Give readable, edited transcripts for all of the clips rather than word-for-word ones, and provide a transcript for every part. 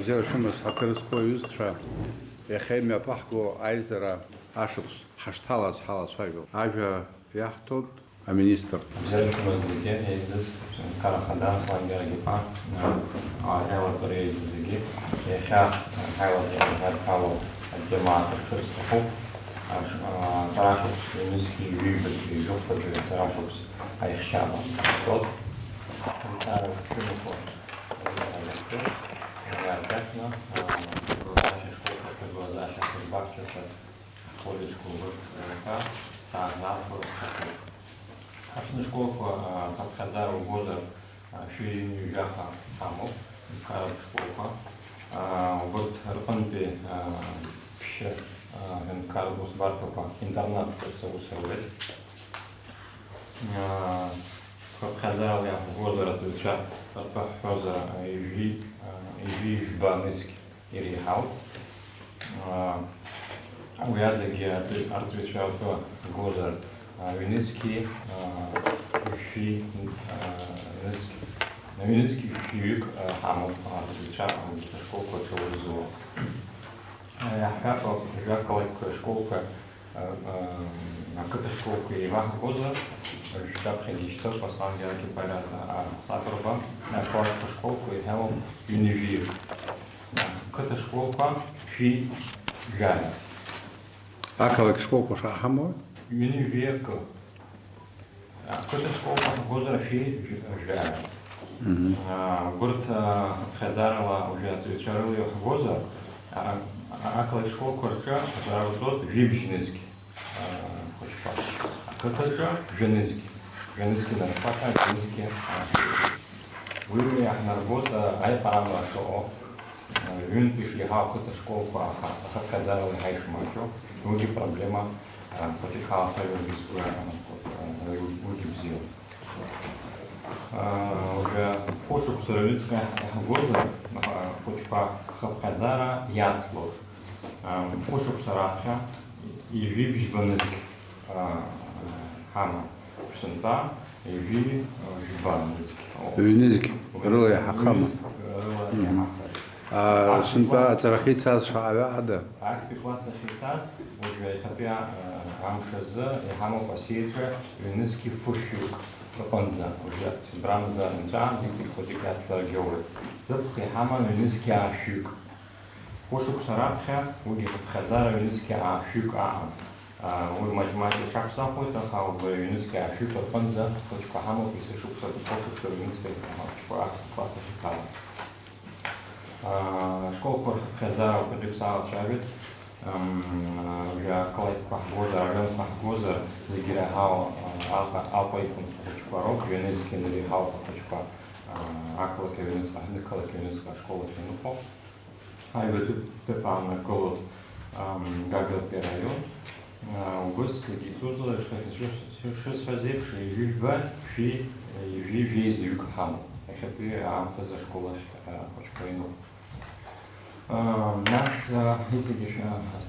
Абзершимас хакырыскоюзша ехемя пахго айзера ашукс хашталас халас файго ажа яхтот министр Абзершимас зиге езис карахада лангерагипа айвар корейз зиге еха хайвар хало демаса ферстхо тарашукс миски вибет жопа тарашукс айхшаба тот тарашукс кинофон Конечно, наша школа, как была наша бабчика, ходишку вот сагнал просто. Наша школа, как хазару гоза, филин яха тамо, караб школа. Вот рапанпе пше, карабус бартопа интернат соусовый. Как хазару я гоза развився, как хазар и баныски или хау. У ядыги арцвечал то гозар виниски фи ниски. На виниски фиюк хаму арцвечал школку чего. Я хапал жакалик школка на какой школке и вах гозар. Штаб ходишь, послан гераки понятно, сапроба на какой школку и хау универ. Какая школка фи гая. А как школку шахамо? Универка. Какая школка гоза фи гая. Город хазарала уже отвечал ее гоза. А какая школка рча заразот вибжинский. Какая женский. Женский на фака женский. Вы на работа ай парамла что Вин пішли гавкати школку, а казали гайш мачо, другі проблема потікала військової бзіл. Уже пошук сировицька гоза, почка хапхадзара яцлов. Пошук сараха і вібж банизк хама псента і ві жбанизк. Винизк, рылая хахама. Сунба тарахицас шаавада. Акти класса хицас, уже хапя амшаза и хамо пасиеча винизки фушюк. Пропонза, уже брамза интра, зитик хотика старгёвы. Запхи хама винизки афюк. Пошук сарабха, уги хадзара винизки афюк аам. Уги математики шапсахуй, тахау винизки афюк пропонза, хотика хамо писашук пошук сарвинизки класса хикала. Школа хазара подписала шабит. Я коллег пахгоза, район пахгоза, лигирахал алпайкун почкарок, венецкий налихал почка, аколок венецкий, николок венецкий школа финупо. А я тут пепал на колод гагелпе район. Угос гицузла, что шесть фазевший вильба фи вивез юкхам. Я хочу амтаза школа почка инуп. Нас эти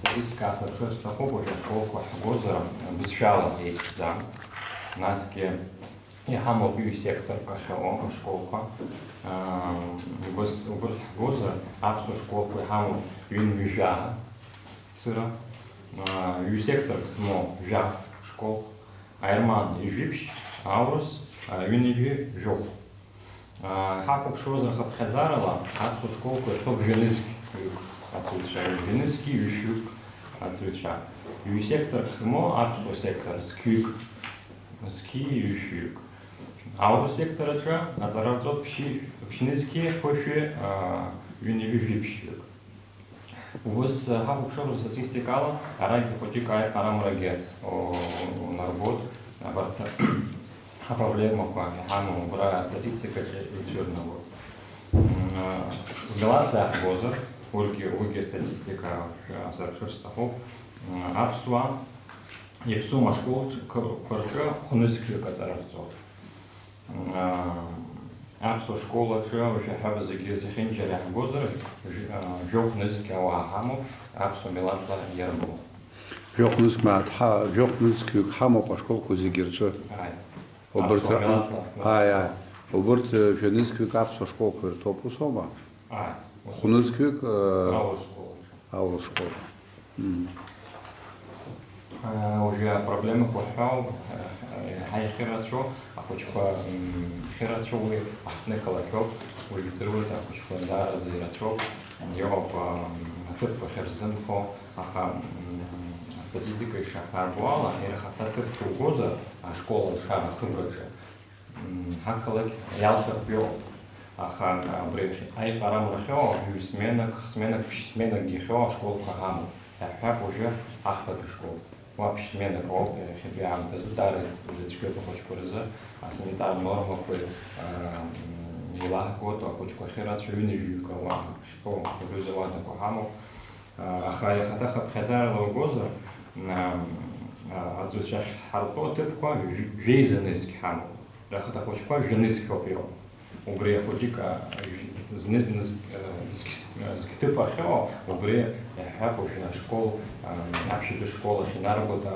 статистика совершенно хобби школку гоза обещала здесь да. Нас ке я хамобью сектор кашео школка. Гоза абсу школку хаму юнвижа цира. Ю сектор смо жав школ. Айрман и жипш аурус юниви жов. Хапок шоза хапхазарала абсу школку топ женский. Отвечаю винеский вишюк отвечаю. Ю сектор ксмо апсо сектор скюк ски вишюк. Ауру сектора ча назаразот пшинеский фофе виневи випшюк. У вас хапук шоза статистикала араги потикает парамраге на работу абарта проблема по хану бра статистика и черного. Глаза гоза Уги статистика совершенно абсуа епсума школ корча хунызки казарцот. Абсу школа ча уже хабазыки захинчаря гоза жок нызки авахаму абсу милатла ярбу. Жок нызкмат жок нызки хамо по школку зигирча. Оберт фенизки капсу школку топусома. Хунускюк, Аула школа. аула школа. Уже проблемы похал, хай херачо, а хочко херачо вы ахне калаков, уже трудно, а хочко да разирачо, его по тып по херзенфо, аха статистика еще арбуала, и рахата тып тугоза, а школа шара хыбрача, хакалак ялша пьё, аха брехи, ай фарам рахё, сменок гихё, школа хагам, я хап уже ахпа школа. Вообще смена кого, хипиам, это задары, зачем я хочу корза, а санитар норма кой, ела кото, хочу кохерат, что не вижу кого, что вызывает на кохаму, а хая хата хапхазар логоза, отзвучать харпо, ты по вейзенный хам, да хата хочу по женский копио, угре ходика, ты пахал, угре, я пошел на школу, общую школу, на работу,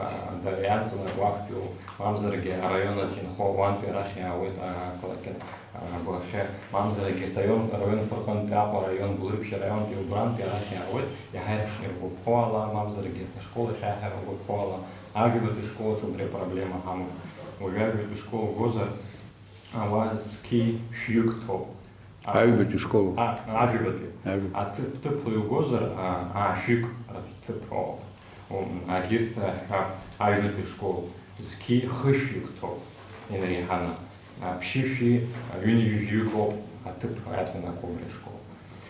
дарьянцы на вахту, мамзерге, район Чинхо, ван пирахи, а вот колокен, бахе, мамзерге, район прохон пяпа, район Булрипши, район Юбран, пирахи, а вот я хайшни бухвала, мамзерге, школы хайхер бухвала, агибет школу, что бре проблема хаму, уверяю школу гоза, а вас ки фьюкто. Айбет школу. Ажибати. А ты плюю гозер, фьюк, ты про. А гирт айбет школу. Ски хыфьюкто. Инрихана. Пшифи юнивьюко, а ты про это на кобре школу.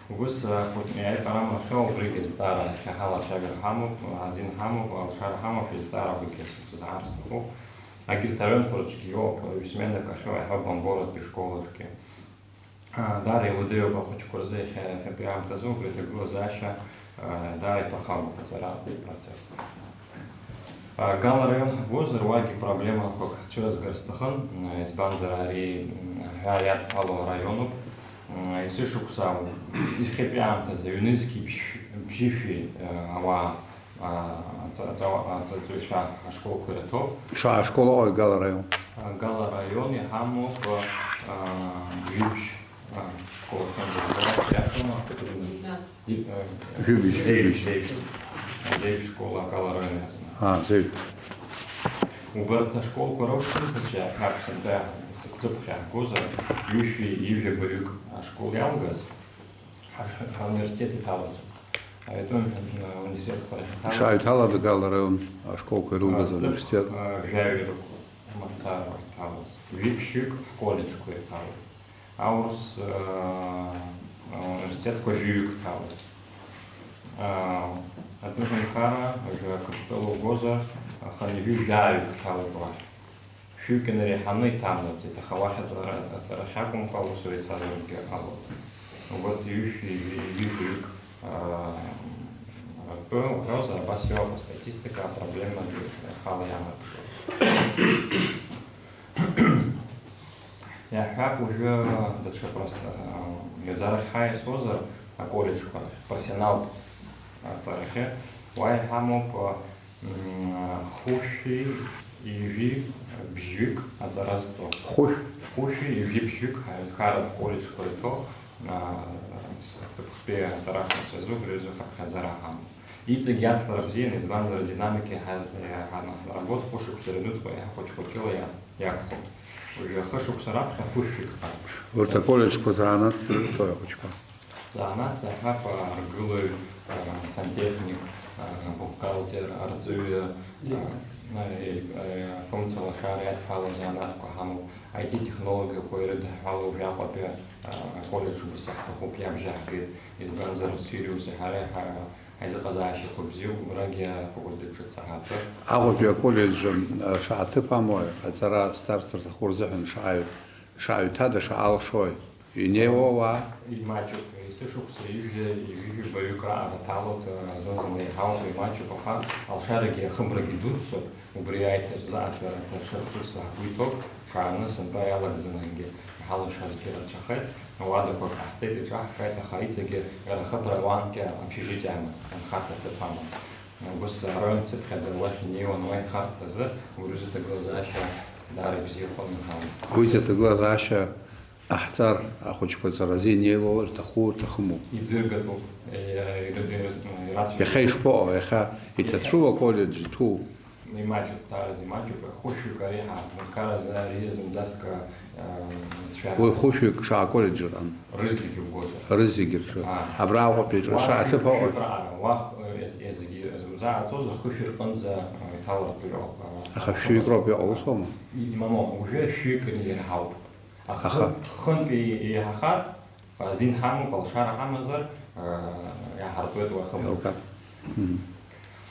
Гус хоть не айфарам хел бриги стара хала шагер хаму, азин хаму, алшар хаму пизара бриги сузарство. А гиртарен порочки йо, юсмена кашо, я бомборот пешколочки. Дарья выдаю по хочу корзы, хапиам тазу, притегло заша, дарья пахаму пацаратный процесс. Гал район возер, ваги проблема, как через Гарстахан, из Банзарари, Гаят Ало району, и слышу кусаву, из хапиам тазу, юнизки пшифи, ава, отцовича школу курятов. Школа, ой, Гала район. Гала район, я хаму по Грибш. Школа Дейв школа Гала район. Дейв. Уберта школу коробки, хотя хапсен да, склепхя гоза, юши юже баюк школ ялгаз, университет Италии. А это университет Парашютала. Шають Гала до Гала район, а школку Рулгаз университет. Жавир Мацара Италос. Випщик колледж Италии. Аурс университет Кожюк Италии. Отныне Кара, уже капиталу Гоза, Ханивю Жавик Италии. Шюкенери Ханы Тамнац, это Халаха Тарахакум Калусу и Сазарки Алло. Вот Юшик угроза, басьёва статистика, проблема Халаяна. Я хап уже дальше просто Медзарахай Созар, а колледж профессионал Царахе, Вай Хамоп Хуши и Ви Бжик от заразцов. Хуши и Ви Бжик, Харат колледж Корито, Цепхпе Царашну Сезу, Грызу Хадзарахам. И цигят старобзин из банзера динамики работ Хуши Кусаридут, я хочу хотела я ход. Уже хочу кусараб хафушик. Вот колледж Козанат, то я хочу. Занат, хапа, аргылы, сантехник, бухгалтер, арцуя, функция лошари, отхала занат, кохаму, IT-технология, койред, халу, жапапе, колледж убисах, тахоп, ябжахи, из банзера Сириуса, хареха, айзаказаши, кобзил, брагия, факультет сахатер. А вот я колледж шааты помой, а цара старстер захурзахен шают тада шаал шой. И не его и мачо, и слышу, что и баюка, талот, зазанный хаум, и мачо, поха, алшариги, хамбраги дурцо, убрияйте заатвер, шарфуса, хуйток, шарна, сэмпая, ладзананги, халуша закират шахет, вада пока, цейты чахкай, тахайцеги, хабра ванке, общежитиями, хата тепама. Гос район цепхет залахи, не он вайн харта за, урюзите глазаща, дары бзирхон хаум. Уйдет глазаща. أحتر أخوش بزرازين يلو ارتخور تخمو يتزرقتو يا خيش بقى يا خا يتتروا كوليدج تو Imagine taras imagine خوشی کاری ها مکار از ریزن زاست که وخوشك شا كوليدج الآن رزقی بگوشه رزقير شو أبراو بيجر شا تبقى واخ از وزا توز خوشی قنز تاور پیرو أخشي قرب يا أوصوما ماما وجه شيء کنی هاو خن بی هخات زین همو بالشار همزر یا هربت و خبر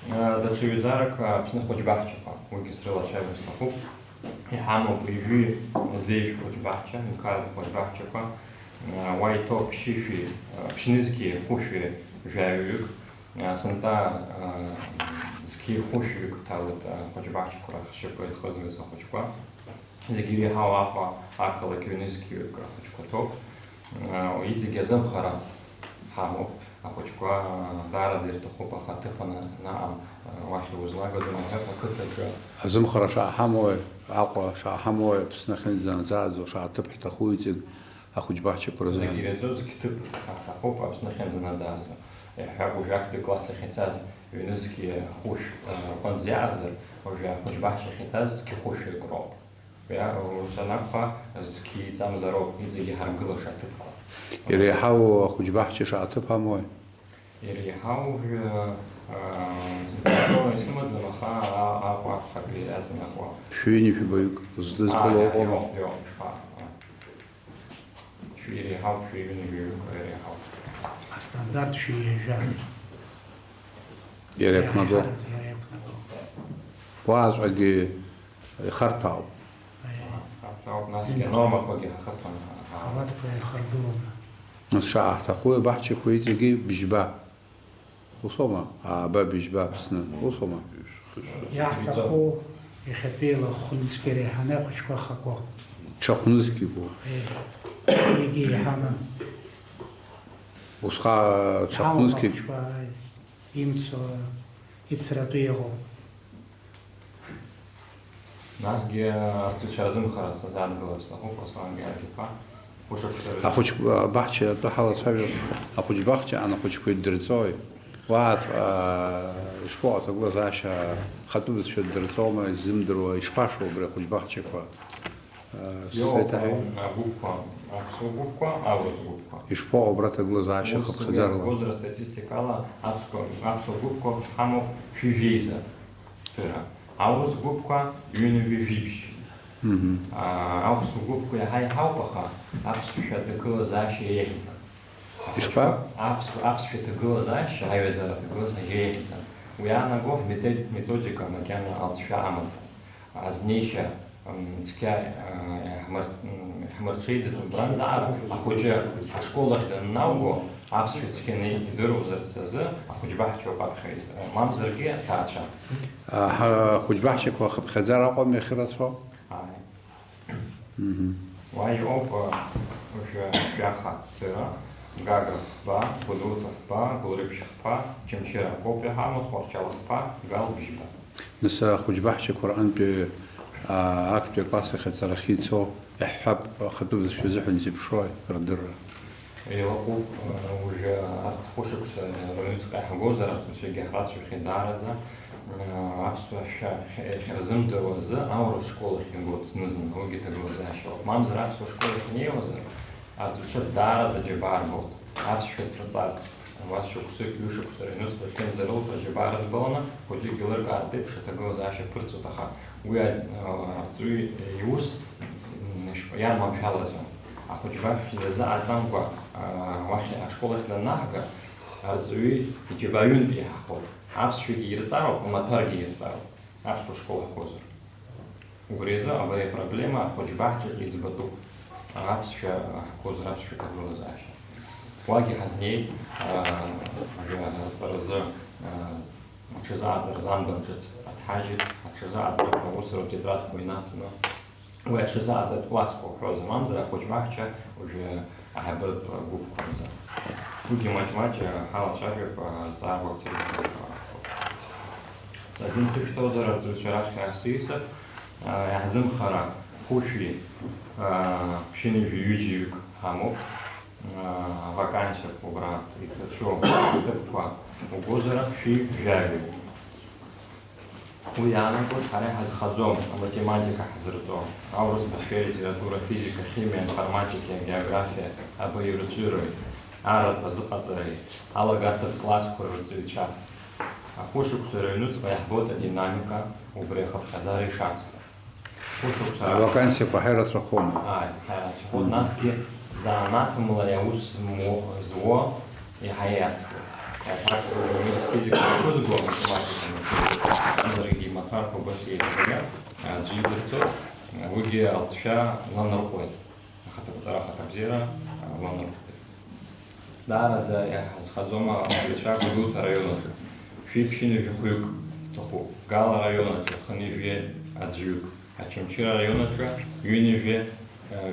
да шевизарок псна хоч бахча уги стрела шевин снаху и хамо приви зейш хоч бахча никар хоч бахча вай топ шифи пшнизки хуши жавюк санта ски хуши куталет хоч бахча курах шепо хозмес хоч зегири хава акала кюнизки хоч топ изи gezem khara хамо أخوشكوا دار زير تخوبا خاطفنا نعم واحد وزلاقة زمان هبا كتجا أزم خرا شا حموي عقوا شا حموي بس نخن زنزاز وشا تبح تخويتك أخوش بحشي برزان زي رزوز كتب تخوبا بس نخن زنزاز حابو جاك دي كلاس خيتاز ينزكي خوش بنزيازر وجا خوش بحشي خيتاز كي خوش يقرب يا وسنبخا كي سام زروب يزي هرمقلو شاتبكو يريحاو أخوش بحشي شا تبها موي يريحاو اسمه زمخا أقوى خبري لازم أقوى شويني في بيوك زدز بلو يوم شفا شو يريحاو شو يريحاو يريحاو ستاندرد شو يجان يريحنا دو واز عقي خرطاو ناس نورما كوجي خطا خبط في خردون نشاء تقوي بحشي كويتي بجبا وصوما با بجبا بسنا وصوما يحتقو يخبيل خنزكري هناك شكو خكو شخنزكي بو يجي هنا وسخا شخنزكي يمسو يتسرطيغو ناس جي أرتشازم خلاص زاد غلاس نخو فصلان جاكيفا أخوش بحشي تحاول صحيح أخوش بحشي أنا أخوش كوي درزوي وعد إشبوع تقول زاشا خطوبس في الدرزوي ما يزمدروا يشباشوا بري أخوش بحشي كوا سويتها губка апсо губка аврос губка إشبوع برا تقول زاشا خب خزارلا возраст статистикала апсо губка хамо фижиза сыра аврос губка юниви випш апсо губка я хай хаупаха апсо шатыкла заши ехица إشبا апсо шатыкла заши хайвезара тыкла заши ехица уяна го методика макяна алчша амаз азнейша تكاي حمرتشيد برانز عرب أخوجا أشكول خد الناوغو عبس في سكني يدرو زرتزا أخوج بحشوا بخير مام زرقي كاتشا أخوج بحشك وخب خزار أقوم يخرط فو واي أوبا وش جاخا سيرا غاغرف با بدوتف با غوربشخ با جمشيرا كوبي هامو تورشالخ با غالب جيبا نسا أخوج بحشك قرآن ب أكتر قاسي خزار خيتو أحب خطوبس في زحن زي بشوي ردر يلاقو وجا خوشك رنسك أحجوزر أرتوشي جهات في خدارة أبسط خرزم دوزة أورو شكول خنقول نزن هو جت دوزة شو مام زرع أبسط شكول خنيوزر أرتوشي دارة جبار بود أبسط ترتات вас شو كسر يوشك كسر نص بفين زروش جبار البلنا وجي جلر قاعد بيبش تجوز عشان برتو تخا ويا أرتوي يوس я мам шалазон а хоч бахши за ацамка вахи ашколах на нахга азуи ичибаюн би хахол апсши гирцаро матар гирцаро апсу школа хозер угреза абе проблема хоч бахчи избату апсши хозер апсши кагло заша ваги хазней царза чеза царзанбанчец атхажи чеза царза тетрад комбинацию وأشياء زاد واسكو روزا مامزة خوش بحشة وجه أحبرت جوف كونزا وجه ماتماتيا حالة شافي بستار وقت لازم تشوف توزر تزوج شراخ خاصيسة يحزم خرا фуши пшени вьюджик хамов вакансия убрат и все это по угозера фи жави. Уяна тут аре хазхазом математика хазрзо. Аурус башкирия литература, физика, химия, информатика, география, абиюрцюры. Арат тазапацари. Алагатат класс курвицвича. А хушук сырынуц ваяхбота динамика убрехав хаза решаться. А вакансия по хайрацрахому. Вот нас ки заанатомила я ус зво и хаяцко. Я так физика кузго математика. Дорогие Махарку баси Джиберцо, выги алтша ланаркой. Хатабцара хатабзира ланаркой. Да, раза я с хазома алтша будут районы. Фипшины вихуюк тоху. Гала района ханиве аджук. А чемчира района юниве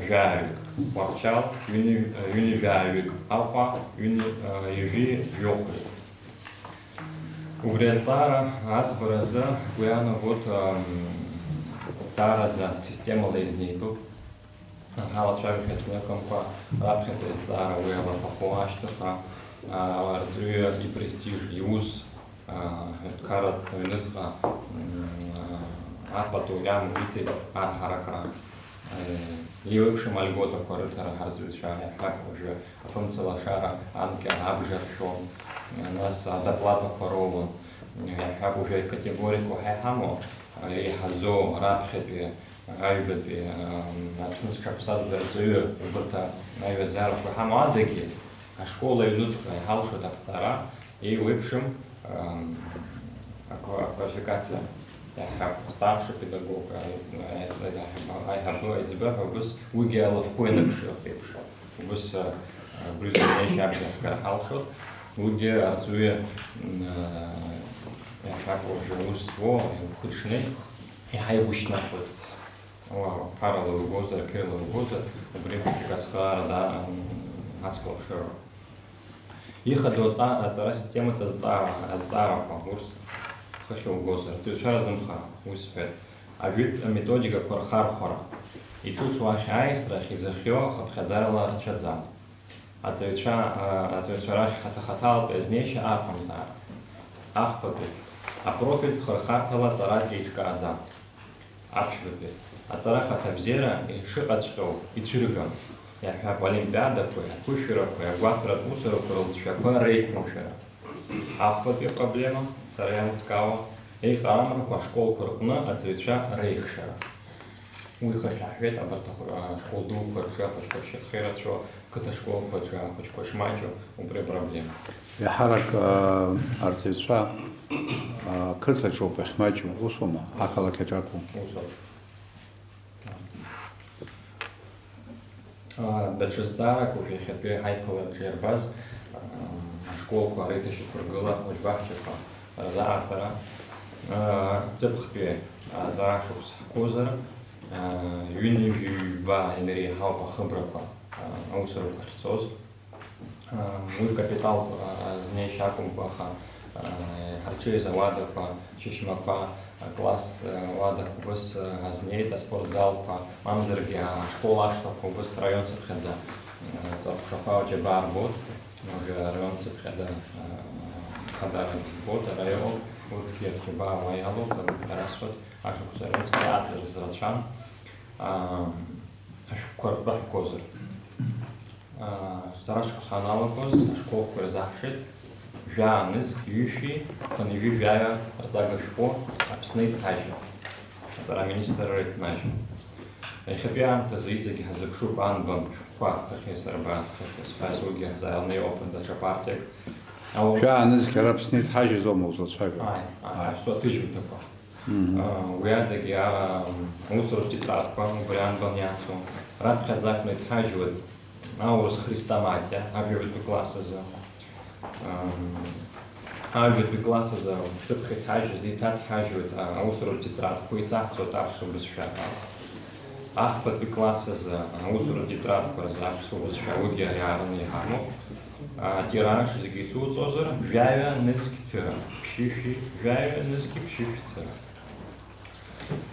жарик. Варчал юни жарик. Алпа юни юви вёхли. Убрезара ацбараза гуяна вот тараза система лезнейку. Гала чавик хецнеком по рабхен тезара гуяла фахуаштаха. Арцуя и престиж и уз карат венецка. Апату ям вицей архарака. Ливши мальгота корытара харзвича, как уже функция шара, анки абжершо, нас доплата корову, как уже категорику хэхамо, и хазо, рабхепи, айбепи, начнут капсаз верзую, убрта найвезаров хэхамо адеки, а школа юнуцкая халшу такцара, и выпшим квалификация. Я как старший педагог, I have no idea, бус угел в койном шеф, бус брюзгенный шапка хархалшот, угел отсюда я как уже усво худшный, я хайбуш наход. О, Карловый гоза, Кирилловый гоза, брифинг каскара да аскол шеро. Их отца система это зара конкурс. Хахил гозер, цвечара замха, успет. А вид методика корхархора. И чуть ваши айстра хизахио хатхазарла чадза. А цвечара хатахатал пезнейший ахамзар. Ахпапит. А профит хорхартала цара кейчка адза. Апшвапит. А цара хатабзера и шипацхо и цюргам. Я как олимпиада кое, кушера кое, гвафра мусора кое, кое рейкмушера. Ахпапит проблема. Царянского, и харамра по школу куркуна отцветша рейхшера. Уйхаша хвет, а школ дух курша, почко шехера, что ката школ почка, почко шмачо, убре проблем. Я харак артица, крыта чё пехмачу, усома, ахала кетраку. Усов. Дальше старак уже хапе хайпала джербаз, школку ариташи кургала, хоть бахчика. Заасара, цепхпе, зарашукс козар, юнивива энергия халпа хабрака, аусару качцоз, мой капитал зней шакум паха, харчей завада па, чешмака, класс вада кубас зней, это спортзал па, мамзерги, школа что кубас район цепхедза, цепхапа джебар бот, район цепхедза. Хадара безбота, район, вот Керчеба, Ваяло, там расход, аж у Саренской ацвер зрачан, аж в Корпах козыр. Зарашку санала коз, аж колку разахшит, жаныз, юши, поневи вяя, разагашпо, апсны тажи. Зара министр рейт нажи. Ехапиан, тазвицеки газакшу панбам, шпах, хахесар бас, хахесфайсуги, заялный опыт, дача партик. شو نزك ربسنيت حاجة زوم وصل صعبة. Что ты же такой? Уяда я усру тетрадку, вариант баняцу. Рад хазак не тхаживает. Аурус Христоматия, объявит класса за. Объявит класса за. Цепхи тхажи, зитат хаживает, усру тетрадку и сахцу таксу без шата. Ах, под класса за. Усру тетрадку разашку без шата. Угя ярный хаму. Тираж загицу цозер, вяя низки цера, пшифи, вяя низки пшифи цера.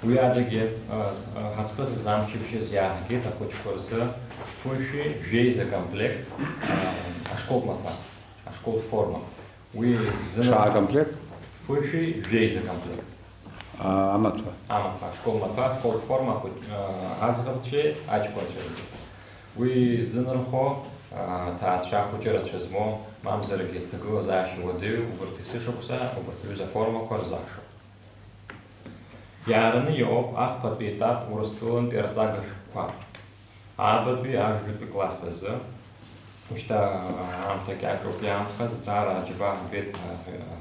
Уи адагьы ҳазхысыз амчыбжьыс иаагеит ахәыҷқәа рзы фышәи жәеиза комплект ашкол маҭәа, ашкол форма. Уи Шаа комплект? фышәи жәеиза комплект. Амаҭәа. Амаҭәа, ашкол маҭәа, ашкол форма аӡӷабцәеи аҷкәынцәеи рзы. Уи ззынархо ҭаацәа хәыҷырацәа змоу, мамзаргьы зҭагылазаашьа уадаҩу убарҭ есышықәса, убарҭ аҩыза формақәа рзашоуп. Иаараны иоуп ахԥатәи етап Урыстәылантәи арҵага шәҟәқәа. Абатәи ажәытәи класс азы, ушьҭа аамҭа кьаҿуп иаанхаз, даара аџьаба ҳбеит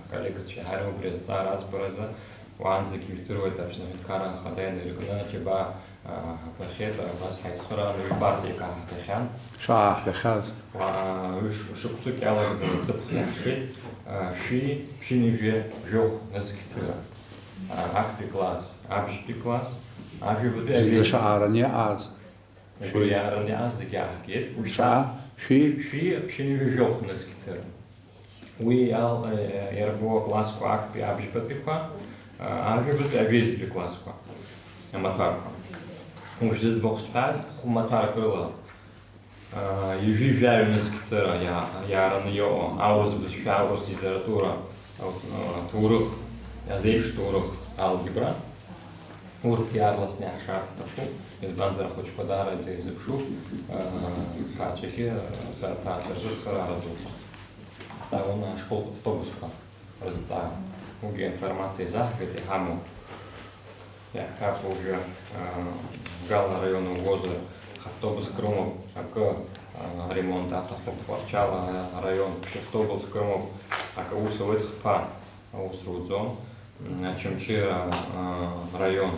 ҳколлегацәа ҳари убри азҵаара аӡбаразы, уаанӡагьы ижәдыруеит Аԥсны Аҳәынҭқарра Ахада инаркны аџьаба ҳгахьеит, абас ҳаицхырааны ҩ-партиак ааҳгахьан. Шааҳгахьаз. Шықәсык иалагӡаны ҵыԥх иаҳшеит, шәи жәохә назқьцыра. Актәи класс, абжьтәи класс, ажәабатәи Зегьы шаараны иааз. Убри иаараны иааз зегьы аҳгеит. Шаа, шәи, Шәи жәохә назқьцыра. Уи иарбоу аклассқәа актәи абжьбатәиқәа, ажәабатәи аҩеизатәи классқәа, амаҭәарқәа. Уажәы зыӡбахә сҳәаз хә-маҭәарк рыла ижәи-жәаҩ назқьцыра иаараны иоуа, аурыс бызшәа, аурыс литература, ҭоурых, азеиԥш ҭоурых, алгебра. Урҭ иаарласны иаҳшарҭахуп, избанзар ахәыҷқәа даараӡа изыԥшуп, ҭаацәагьы ҭаацәа рзы цхыраара дуп. Дагәаны ашколтә автобусқәа рызҵаара. Уигьы информациа изаҳгеит иҳамоу. Иаҳҳәап уажәы Гала район узы автобуск рымоуп, акы ремонт аҭахуп, Тҟәарчал район автобуск рымоуп, акы аус ауеит хԥа, аус руӡом. Очамчыра район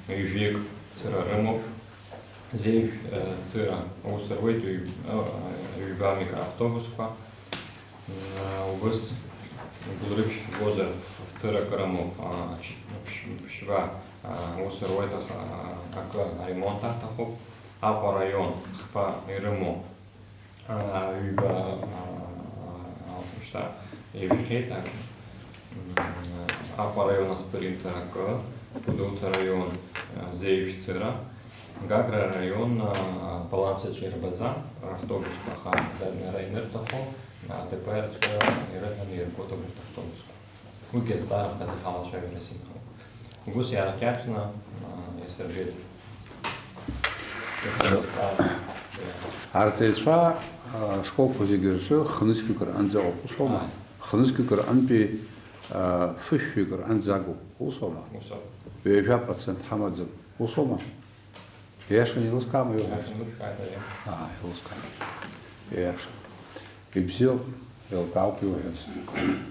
ҩажәик цыра рымоуп, Зеиԥш цыра аус руеит ҩба микроавтобусқәа. Убыс Гәылрыԥшь возер цырак рымоуп, Ԥшьба аус руеит акы аремонт аҭахуп. Аҟәа район хԥа ирымоу ҩба шьҭа иҩхьеит. Аҟәа район аспринтер акы, Гәдоуҭа район Зеиԥш цыра, Гагра район балансаҿы ирбаӡам, автобусқәа даднара инырҭаху, АТП-рҿы ирыҳәаны иргоит абарҭ автобусқәа. Уигьы азҵаара хазы ҳалацәажәара симхауп. Ус иааркьаҿны иасырбеит. Арҵаҩцәа ашколқәа зегьы рҿы хнызқьҩык рҟынӡа ауп, усоума? Хнызқьҩык рҟынтәи фышәҩык рҟынӡа агуп, усоума? Усоуп. Ҩажәа% ҳамаӡам, усоума? Ииашаны еилыскаама иуҳәаз? Еилыскаама. Ииаша. Ибзиоуп, еилкаауп иуҳәаз.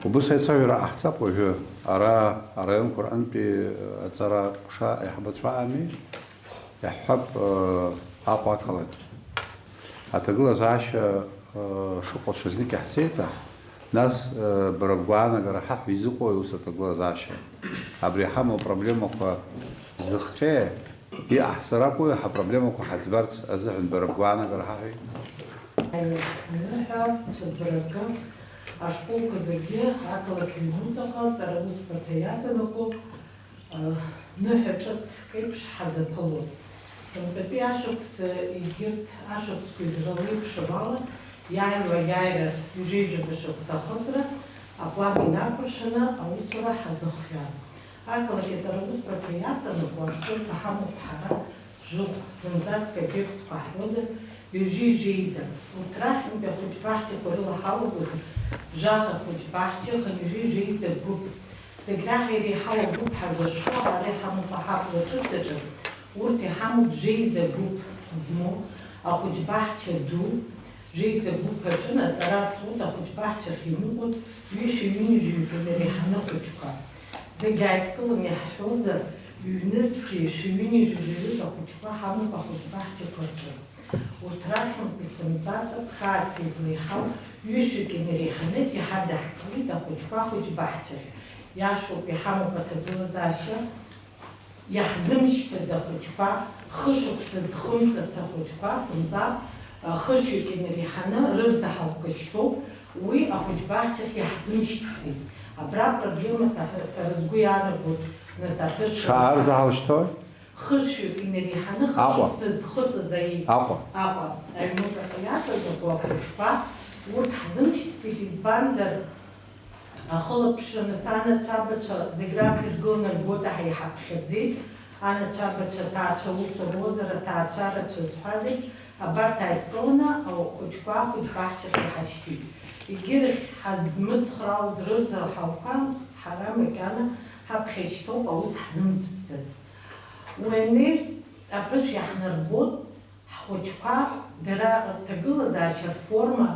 Убыс аицәажәара ҟаҳҵап уажәы, ара араионқәа рҟынтәи аҵара ҟәша аиҳабацәа аами, иаҳҳәап Аҟәа ақалақь. Аҭагылазаашьа шыҟоу ҽазнык иаҳцеиҭа, нас бара бгәаанагара ҳаҳәа изыҟои ус аҭагылазаашьа? Абри ҳамоу апроблемақәа зыхҟьеи, иҟаҳҵара акәи ҳапроблемақәа ҳаӡбарц азыҳәан бара бгәаанагара ҳаҳәеи? Ныҳәа цәыббаракы ашколқәа зегьы ақалақь аҩнуҵаҟа аҵара усбарҭа иаҵанакуп, ныҳәа ҿыц еиԥш ҳазаԥылоит. Сынтәатәи ашықәс егьырҭ ашықәсқәа изралеиԥшым ала, иааиуа иааира ҩажәеижәаба шықәс ахыҵра аплан инақәыршәаны аусура ҳазыхиан. Ақалақь аҵара усбарҭа иаҵанакуа ашколқәа ҳамоуп ҳара жыхә зынӡаск обиектқәа ҳҳәозар ҩажәи-жәеиза. Урҭ рахьынтәи ахәыҷбаҳчақәа рыла ҳалагозар жаӷа ахәыҷбаҳчыха ҩажәи-жәеиза груп. Зегь раҳ иреиҳау агруп ҳазыршо ара иҳамоуп аҳабла ҿыцаҿы. Урҭ иҳамоуп жәеиза груп змоу ахәыҷбаҳча ду, жәеиза груп аҿы аҵара ацоит ахәыҷбаҳчахь иныҟәоит ҩышәи-ҩынҩажәижәга иреиҳаны ахәыҷқәа. Зегь ааидкыланы иаҳҳәозар ҩнызқьи шәи-ҩынҩажәижәаҩыз ахәыҷқәа ҳамоуп ахәыҷбаҳчақәа рҿы. Урҭ рахьынтәи сымтәаҵа ԥхаас излеиҳау ҩышәик инареиҳаны иҳадаҳкылеит ахәыҷқәа ахәыҷбаҳчахь. Иашоуп иҳамоуп аҭагылазаашьа иаҳзымшьҭыз ахәыҷқәа, хышықәса зхымҵыц ахәыҷқәа сымтәа хышәик инареиҳаны рырзаҳалкышьҭоуп, уи ахәыҷбаҳчахь иаҳзымшьҭӡеит. Абра проблема сара сгәы иаанагоит Насапыр. Шаар захалштой? Хышук инериханы хышуксыз хыцызаи. Аҟәа. Аҟәа. Аҩнуҵаҟа иаҭагақәоу ахәыҷқәа урҭ ҳзымшьҭит, избанзар ахылаԥшраны санацәабацәа зегь раԥхьа иргыланы рбоит аҳа иҳаԥхьаӡеит. Анацәабацәа аҭаацәа аусура руазар аҭаацәарацәа зҳәаз еиԥш абарҭ ааидкыланы ахәыҷқәа ахәыҷбаҳчахь иҳашьҭит. Егьирахь ҳазмыцхраауаз рырзарҳалқәа ҳара макьана ҳаԥхьа ишьҭоуп, аус ҳзымцәцац. Уенеиԥш аԥышә иаҳнарбот ҳхәыҷқәа дара рҭагылазаашьа рформа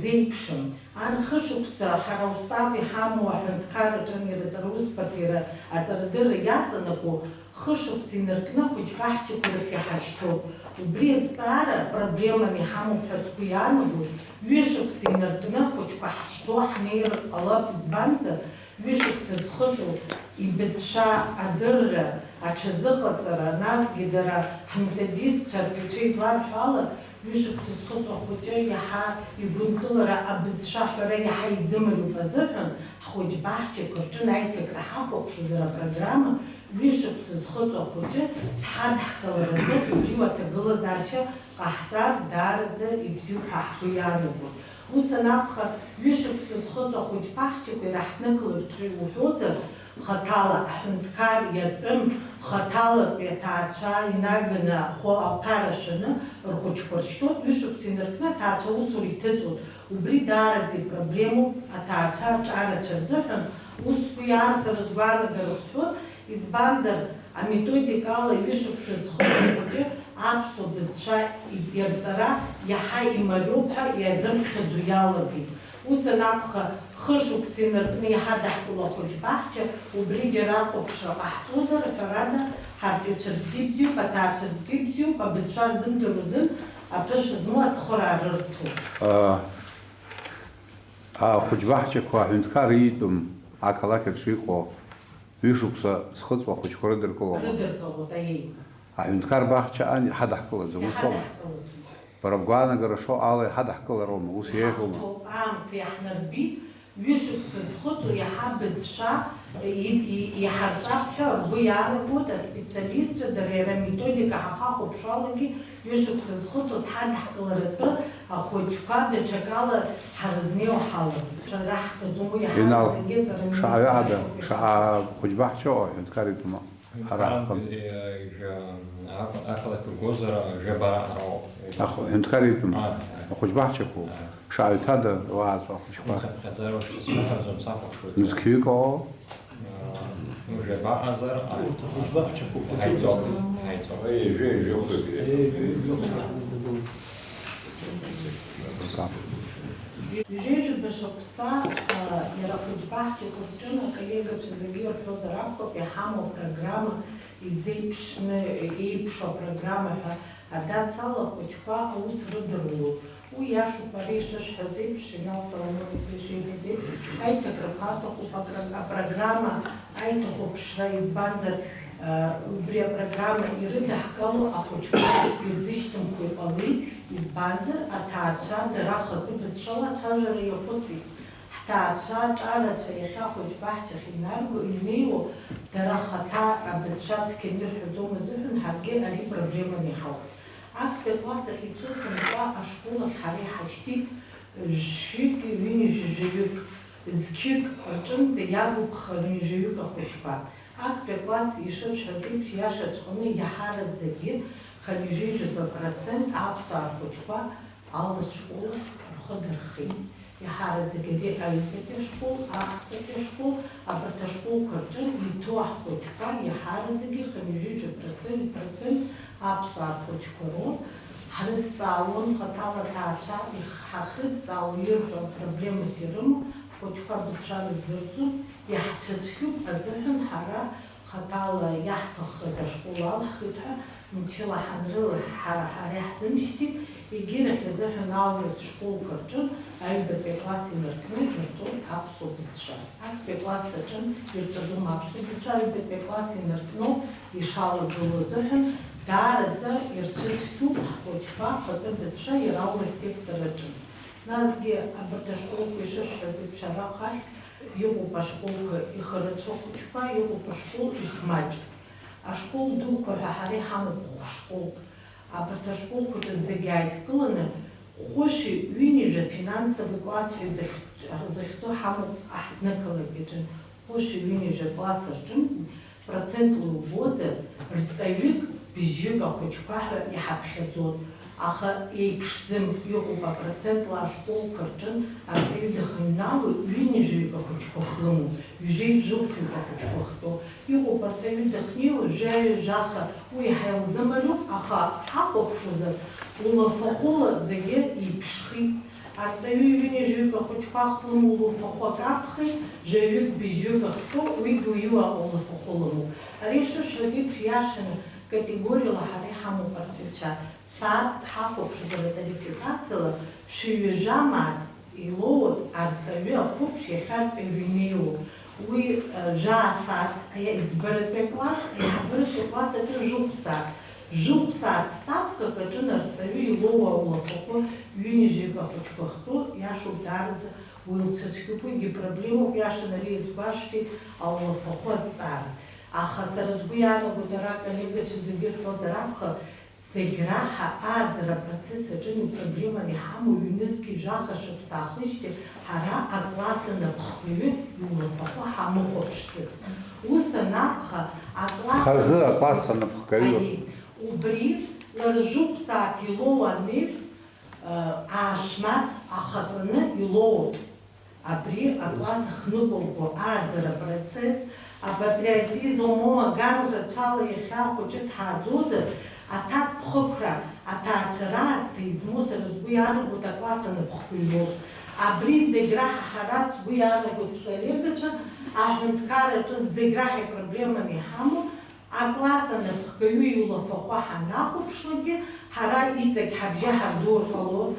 зеиԥшым. Ан хышықәса ҳара устав иҳамоу аҳәынҭқарраҿы ирыҵаусбарҭа аҵарадырра иаҵанаго хышықәса инаркны ахәыҷбаҳчақәа рахь иҳашьҭоуп. Убри азҵаара проблеман иҳамоуп ҳәа сгәы иаанагоит. Ҩышықәса инаркны ахәыҷқәа ҳшьҭоу ҳнеир ҟалап, избанзар ҩышықәса зхыҵуа ибызшәа адырра, аҽазыҟаҵара, насгьы дара ҳметодистцәа рҵаҩцәа изларҳәо ала ҩышықәса зхыҵуа ахәыҷы иаҳа игәынкылара абызшәа ҳәара иаҳа изымариоуп азыҳәан ҳхәыҷбаҳчақәа рҿы аиҭакра ҳахәаԥшызар апрограмма ҩышықәса зхыҵуа ахәыҷы дҳадҳкыларатәы убри аҭагылазаашьа ҟаҳҵар даараӡа ибзиоуп ҳәа ҳгәы иаанагоит. Ус анакәха ҩышықәса зхыҵуа ахәыҷбаҳчақәа ираҳҭнықаларц уҳәозар, хаҭала аҳәынҭқар иатәым, хаҭалатәи аҭаацәа инаганы аҟәара шәаны рхәыҷқәа ршьҭоуп, ҩышықәса инаркны аҭаацәа аусура иҭыҵуеит. Убри даараӡа ипроблемоуп аҭаацәа аҿарацәа рзыҳәан. Ус сгәы иаанагара сгәаанагара сҳәоит, избанзар аметодикала ҩышықәса зхыҵуа ахәыҷы аԥсуа бызшәа ирҵара иаҳа имариоуп ҳәа иазымԥхьаӡо иалагеит. Ус анакәха хышықәса инаркны иҳадаҳкыло ахәыҷбаҳча убри џьара ахәаԥшра ҟаҳҵозар, ҳәарада ҳарҵаҩцәа ибзиоуп, аҭаацәа ибзиоуп, абызшәа зымдыруа азын аԥышә змоу ацхыраара рырҭоуп. Ахәыҷбаҳчақәа аҳәынҭқар иитәым ақалақь аҿы иҟоу ҩышықәса зхыҵуа ахәыҷқәа рыдыркылома? Рыдыркылоит, аиеи. Аҳәынҭқар баҳчаан иҳадаҳкылаӡом, усоума? Бара бгәаанагара шо ала иҳадаҳкылароума, ус еиӷьума? Аамҭа иаҳнарбит, ҩышықәса зхыҵуа иаҳа бызшәа иҳарҵап ҳәа ргәы иаанагоит аспециалистцәа, дара иара аметодика ҳахахәаԥшуалагьы ҩышықәса зхыҵуа дҳадаҳкыларатәы ахәыҷқәа даҽакала ҳарызнеиуа ҳалагеит. Ҽара ҳҭаӡом, иаҳараӡагьы Шаҟаҩы ада, шаҟа хәыҷбаҳчоу аҳәынҭқар иҭәума? Ақалақь ргозар жабара ароуп. Аҳәынҭқар иҭәума? Ахәыҷбаҳчақәоуп. Шаҟаҩ ҭада уааҵуа ахәыҷқәа? Мызқьҩык-оо? Жабаазар ҳаиҵоуп. Ижежба шықәса иара ахәыҷбаҳчақәа рҿы аколлегацәа зегьы ирҳәозар акәхап, иҳамоу апрограмма изеиԥшны еиԥшу апрограмма ҳәа адацала ахәыҷқәа аус рыдыруоуп. Уи иашоуп ари ишышәҳәаз еиԥш, Инал Соломонович ишиҳәаз еиԥш, аиҭакраха аҭахуп апрограмма, аиҭахәаԥшра, избанзар убри апрограмма ирыдаҳкыло ахәыҷқәа ирзышьҭымхуа иҟалеит, избанзар аҭаацәа дара хатәы бызшәала ацәажәара иаҟәыҵит. Ҳҭаацәа аҿарацәа иахьа ахәыҷбаҳчахь инеиуа дара хаҭа абызшәа цқьаны ирҳәаӡом азыҳәан ҳаргьы ари проблеман иҳауп. Актәи класс ахь ицо сынтәа ашкол ахь ҳара иҳашьҭит жәҩык, ҩынҩажәаҩык, зқьҩык рҿынӡа иагәыԥхар ҩынҩажәаҩык ахәыҷқәа. Актәи класс ишырҳәаз еиԥш иашаҵәҟьаны иаҳараӡагьы хынҩажәижәаба процент аԥсуаа рхәыҷқәа Албас школ рхы дырхеит. Иаҳараӡагьы ари аҩбатәи ашкол, ахԥатәи ашкол, абарҭ ашколқәа рҿы иҭәу аҳхәыҷқәа иаҳараӡагьы хынҩажәижәаба процент аԥсуаа рхәыҷқәа роуп. Ҳрыдҵаалон хаҭала аҭаацәа ҳахрыдҵаало ирҳәо апроблемас ирымоу ҳхәыҷқәа бызшәа рыздырӡом, иаҳцәыцәгьоуп азыҳәан ҳара хаҭала иаҳҭахыз ашкол алҳхит ҳәа мчыла ҳара иаҳзымшьҭит. Егьирахь азыҳәан аурыс школқәа рҿы аҩбатәи класс инаркны ирҵоит аԥсуа бызшәа. Актәи класс аҿы ирҵаӡом аԥсуа бызшәа, аҩбатәи класс инаркну ишалагыло азыҳәан даараӡа ирцәыцәгьоуп ҳхәыҷқәа хатәы бызшәа иара аурыс сектор аҿы. Насгьы абарҭ ашколқәа ишырҳәаз еиԥш араҟа ахь иҟоуп ашколқәа ихарацәа хәыҷқәа, иҟоуп ашкол ихмаҷ. Ашкол дуқәа ҳәа ҳара иҳамоуп хәшколк. Абарҭ ашколқәа ҿыц зегьы ааидкыланы хәышәи ҩынҩажәа финансовый класс ҳәа захьӡу ҳамоуп аҳҭнықалақь аҿы. Хәышәи ҩынҩажәа класс рҿы процентла иубозар рҵаҩык, бжьык ахәыҷқәа ҳәа иҳаԥхьаӡон. Аха еиԥшӡам иҟоуп апроцентла ашколқәа рҿы арҵаҩы дахыҩнало ҩынҩажәаҩык ахәыҷқәа хлымоу, ҩжеижәыхәҩык ахәыҷқәа хтәоу. Иҟоуп арҵаҩы дахьнеиуа жәаҩа-жәаха уи ҳаилзымариоуп, аха ҳахәаԥшуазар улафахәыла зегьы еиԥшхит. Арҵаҩы ҩынҩажәаҩык ахәыҷқәа хлымоу улафахәы акаԥхеит, жәаҩык бжьык ахтәоу уигьы уиуа улафахәы лымоуп. Ари шышҳәаз еиԥш иашаны категориала ҳара иҳамоуп арҵаҩцәа. Саат ҳахәаԥшзар атарификациала шәҩажәа мааҭ илоур арҵаҩы ақәыԥш иахьа арҵаҩы инеиуоуп. Уи жәаа-сааҭ аиҵбыратәи акласс, аиҳабыратәи акласс аҿы жәохә-сааҭ. Жәохә-сааҭ ставкак аҿы арҵаҩы илоуа улафахәы ҩынҩажәаҩык ахәыҷқәа хтәоу иашоуп даараӡа уи лцәацәгьоуп, уигьы проблемоуп, иашан ари иазгәашәҭеит аулафахәы азҵаара. Аха сара сгәы иаанагоит ара аколлегацәа зегьы ирҳәозар акәхап, зегь раҳа ааӡара апроцесс аҿы ипроблеман иҳамоу ҩнызқьи жәаха шықәса аахижьҭеи ҳара акласс анапхгаҩы иулафахәы ҳамыхәаԥшӡац. Ус анакәха Хазы акласс анапхгаҩы убри лара жәохә-сааҭ илоуа анеиԥш аашәмаҭ ахаҵаны илоуп. Абри акласс ахныҟәылго ааӡара апроцесс апатриотизм мома ганрацәала иахьа ахәыҷы дҳааӡозар, аҭак ԥхықәра, аҭаацәа раасҭа измоу сара сгәы иаанагоит акласс анапхгаҩ. Абри зегь раҳа ҳара сгәы иаанагоит сколлегацәа, аҳәынҭқарраҿы зегь раҳа ипроблеман иҳамоу, акласс анапхгаҩы иулафахәы ҳанахәаԥшлакгьы, ҳара иҵегь ҳабжьы ҳардуур ҟалон,